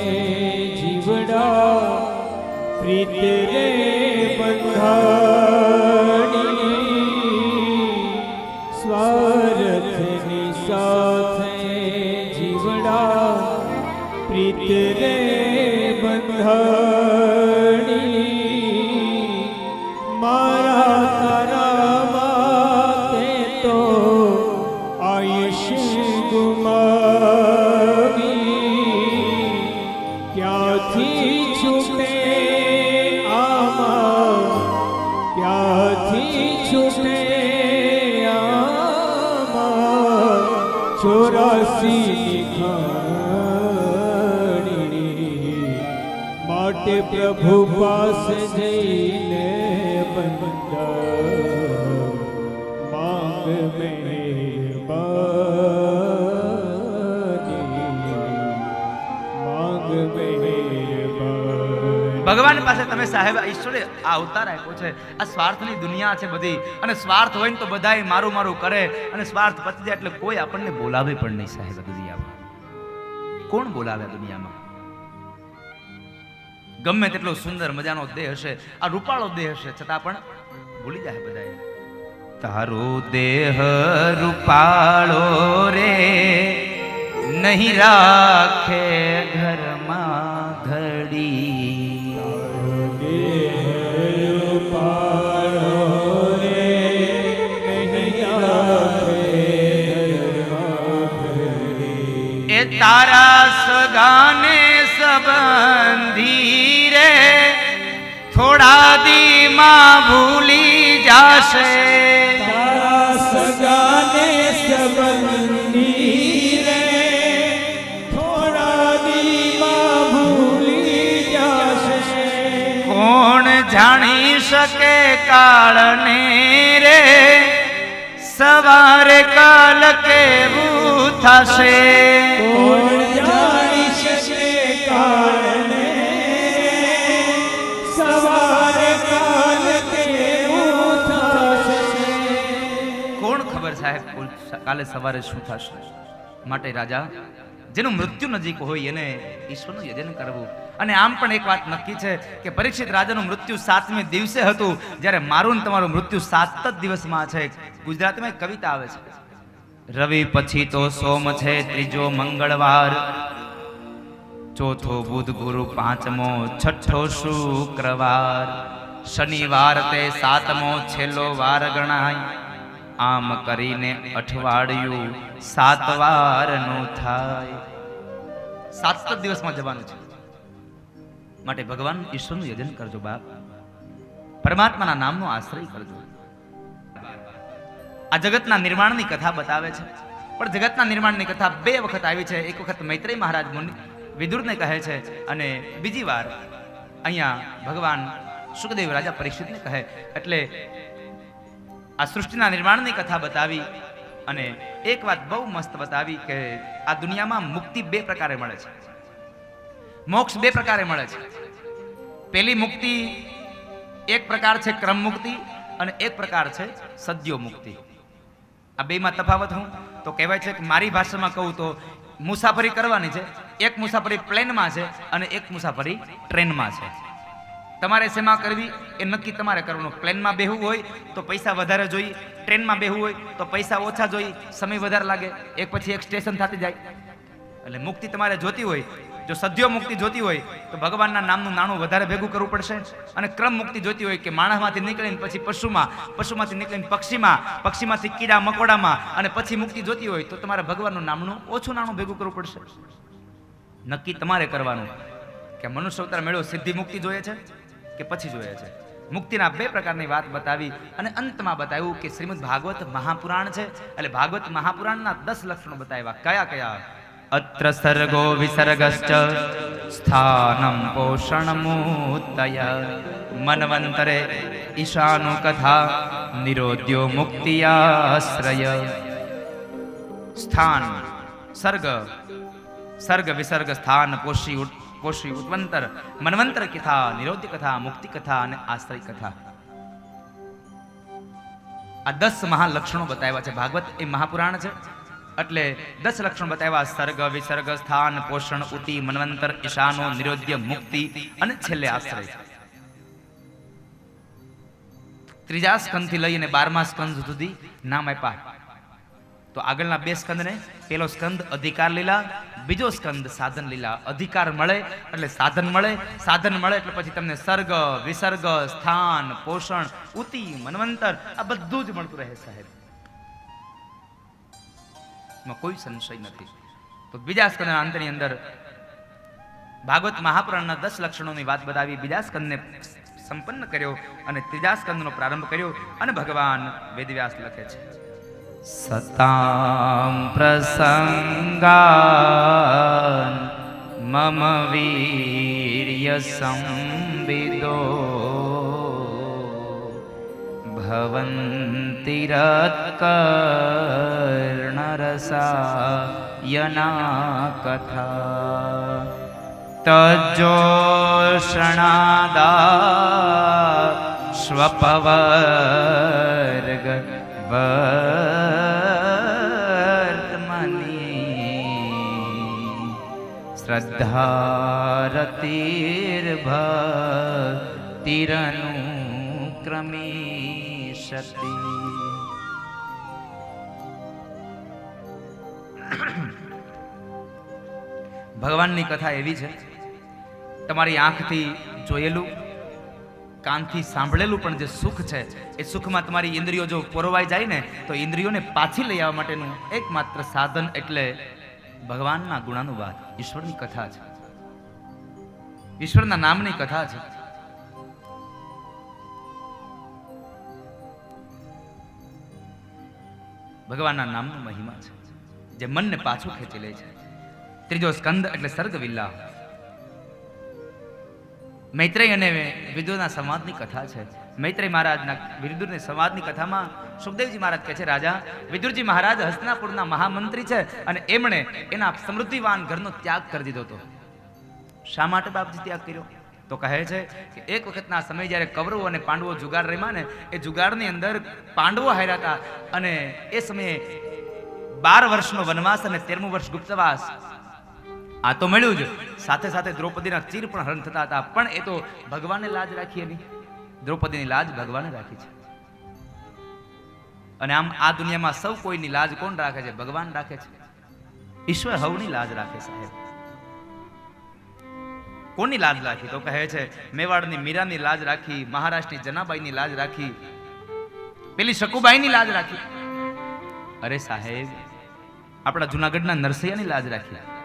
જીવડા પ્રીત રે બંધાણી. સ્વાર્થની સાથે જીવડા પ્રીત રે બંધાણી. મારા તારા માતે તો આયુષ્ય ગુમાવી. ક્યાંથી છૂટે આમાં, ક્યાંથી છૂટે આમાં 84 ખાણી. માટે પ્રભુ પાસે જઈને બંધા માંગ ભગવાન પાસે તમે સાહેબ ઈશ્વરે આ અવતાર આપ્યો છે. આ સ્વાર્થની દુનિયા છે બધી. અને સ્વાર્થ હોય ને તો બધાય મારું મારું કરે અને સ્વાર્થ પતી જાય એટલે કોઈ આપણને બોલાવે પણ નહીં સાહેબ. દુનિયામાં કોણ બોલાવે? દુનિયામાં ગમે તેટલો સુંદર મજાનો દેહ હશે, આ રૂપાળો દેહ હશે, છતાં પણ ભૂલી જાય બધા. તારો દેહ રૂપાળો રે નહીં રાખે ઘરમાં ઘડી. એ તારા સગાને સંબંધી રે થોડા દીમાં ભૂલી જાશે. તારા સગાને સંબંધી રે થોડા દીમાં ભૂલી જાશે. કોણ જાણી શકે કાળને રે સવારે કાલ કેવું થશે. કોણ જાણી શકે કાળને સવારે કાલ કેવું થશે. કોણ કાલે સવારે શું થશે. માટે રાજા, જેનું મૃત્યુ નજીક હોય એને ઈશ્વરનું યજન કરવું. અને આમ પણ એક વાત નક્કી છે કે પરીક્ષિત રાજાનું મૃત્યુ 7મે દિવસે હતું, જ્યારે મારું ને તમારું મૃત્યુ 7 જ દિવસમાં છે. ગુજરાતીમાં એક કવિતા આવે છે, રવિ પછી તો સોમ છે, ત્રીજો મંગળવાર, ચોથો બુધ ગુરુ, પાંચમો છઠ્ઠો શુક્રવાર, શનિવાર તે 7મો છેલ્લો વાર ગણાય, આમ કરીને અઠવાડિયું 7 વારનું થાય. 7 જ દિવસમાં જવાનું છે. માટે ભગવાન ઈશ્વરનું યજન કરજો બાપ, પરમાત્માના નામનો આશ્રય કરજો. આ જગતના નિર્માણની કથા બતાવે છે, પણ જગતના નિર્માણની કથા 2 વખત આવી છે. એક વખત મૈત્રેય મહારાજ વિદુરને કહે છે, અને બીજી વાર અહીંયા ભગવાન સુખદેવ રાજા પરીક્ષિતને કહે. એટલે આ સૃષ્ટિના નિર્માણની કથા બતાવી, અને એક વાત બહુ મસ્ત બતાવી કે આ દુનિયામાં મુક્તિ 2 પ્રકારે મળે છે, મોક્ષ 2 પ્રકારે મળે છે. પહેલી મુક્તિ એક પ્રકાર છે ક્રમ મુક્તિ, અને એક પ્રકાર છે સદ્યો મુક્તિ. આ બેમાં તફાવત હું તો કહેવાય છે કે મારી ભાષામાં કહું તો મુસાફરી કરવાની છે, એક મુસાફરી પ્લેનમાં છે અને એક મુસાફરી ટ્રેનમાં છે. તમારે શેમાં કરવી એ નક્કી તમારે કરવાનું. પ્લેનમાં બેહવું હોય તો પૈસા વધારે જોઈએ, ટ્રેનમાં બેહવું હોય તો પૈસા ઓછા જોઈએ, સમય વધારે લાગે, એક પછી એક સ્ટેશન થતી જાય. એટલે મુક્તિ તમારે જોતી હોય, જો સદ્યો મુક્તિ જોતી હોય તો ભગવાનના નામનું નાણું વધારે ભેગું કરવું પડશે. અને ક્રમ મુક્તિ જોતી હોય કે માણસમાંથી નીકળીને પછી પશુમાં, પશુમાંથી નીકળીને પક્ષીમાં, પક્ષીમાંથી કીડા મકોડામાં, અને પછી મુક્તિ જોતી હોય તો તમારે ભગવાનનું નામનું ઓછું નાણું ભેગું કરવું પડશે. નક્કી તમારે કરવાનું કે મનુષ્ય અવતાર મેળવો સિદ્ધિ મુક્તિ જોઈએ છે કે પછી જોઈએ છે. મુક્તિના 2 પ્રકારની વાત બતાવી, અને અંતમાં બતાવ્યું કે શ્રીમદ ભાગવત મહાપુરાણ છે. એટલે ભાગવત મહાપુરાણના 10 લક્ષણો બતાવ્યા. કયા કયા? અત્ર સર્ગો વિસર્ગશ્ચ સ્થાનમ પોષણમુત્તય મન્વંતરે ઈશાનો કથા નિરોધ્યો મુક્તિયાશ્રય. સ્થાન, સર્ગ વિસર્ગ, સ્થાન, પોષી ઉત્વંતર, મન્વંતર કથા, નિરોધ્ય કથા, મુક્તિ કથા અને આશ્રય કથા. આ 10 મહાલક્ષણો બતાવ્યા છે. ભાગવત એ મહાપુરાણ છે, એટલે 10 લક્ષણો બતાવ્યા. સર્ગ વિસર્ગ, સ્થાન, પોષણ, ઉતિ, મન્વંતર, ઈશાનો, નિરોધ્ય, મુક્તિ અને છેલ્લે આશ્રય. 3જા સ્કંદથી લઈને 12મા સ્કંદ સુધી નામ આપ્યા. તો આગળના 2 સ્કંદને, પહેલો સ્કંદ અધિકાર લીલા, બીજો સ્કંદ સાધન લીલા. અધિકાર મળે એટલે સાધન મળે, સાધન મળે એટલે પછી તમને સર્ગ વિસર્ગ, સ્થાન, પોષણ, ઉતિ, મન્વંતર આ બધું જ મળતું રહે સાહેબ, કોઈ સંશય નથી. તો બીજા સ્કંદના અંતની અંદર ભાગવત મહાપુરાણના 10 લક્ષણોની વાત બતાવી, બીજા સ્કંદને સંપન્ન કર્યો અને 3જા સ્કંદનો પ્રારંભ કર્યો. અને ભગવાન વેદવ્યાસ લખે છે, સતામ પ્રસંગાન મમ વીર્ય સંવિદો ભવંતિરત્કર્ણરસાયના કથા તજ્જોષણાદા સ્વપવર્ગ વર્તમની શ્રદ્ધારતિર્ભક્તિરનુક્રમિષ્યતિ. ભગવાનની કથા એવી છે, તમારી આંખથી જોયેલું, કાનથી સાંભળેલું પણ જે સુખ છે એ સુખમાં તમારી ઇન્દ્રિયો જો પોરવાઈ જાય ને તો ઇન્દ્રિયોને પાછી લઈ આવવા માટેનું એકમાત્ર સાધન એટલે ભગવાનના ગુણાનુવાદ, ઈશ્વરની કથા છે, ઈશ્વરના નામની કથા છે. ભગવાનના નામનો મહિમા છે જે મનને પાછું ખેંચી લે છે. 3જો સ્કંદ એટલે સર્ગ વિલ્લાહ. મૈત્રેય અને વિદુરના સંવાદની કથા છે. મૈત્રેય મહારાજના વિદુરની સંવાદની કથામાં સુખદેવજી મહારાજ કહે છે, રાજા વિદુરજી મહારાજ હસ્તિનાપુરના મહામંત્રી છે અને એમણે એના સમૃદ્ધિવાન ઘરનો ત્યાગ કરી દીધો હતો. શા માટે બાપજી ત્યાગ કર્યો? તો કહે છે કે એક વખતના સમય જ્યારે કૌરવો અને પાંડવો જુગાર રમ્યા ને, એ જુગારની અંદર પાંડવો હાર્યા હતા અને એ સમયે 12 વર્ષનો વનવાસ અને 13મું વર્ષ ગુપ્તવાસ, આ તો મળ્યું જ. સાથે સાથે દ્રૌપદીના ચીર પણ હરણ થતા હતા, પણ એ તો ભગવાને લાજ રાખી એની. દ્રૌપદીની લાજ ભગવાને રાખી છે. અને આમ આ દુનિયામાં સૌ કોઈની લાજ કોણ રાખે છે? ભગવાન રાખે છે. ઈશ્વર હવની લાજ રાખે સાહેબ. કોની લાજ રાખી? તો કહે છે મેવાડની મીરાની લાજ રાખી, મહારાષ્ટ્રની જનાબાઈની લાજ રાખી, પેલી શકુબાઈની લાજ રાખી. અરે સાહેબ, આપણા જુનાગઢના નરસૈયાની લાજ રાખી.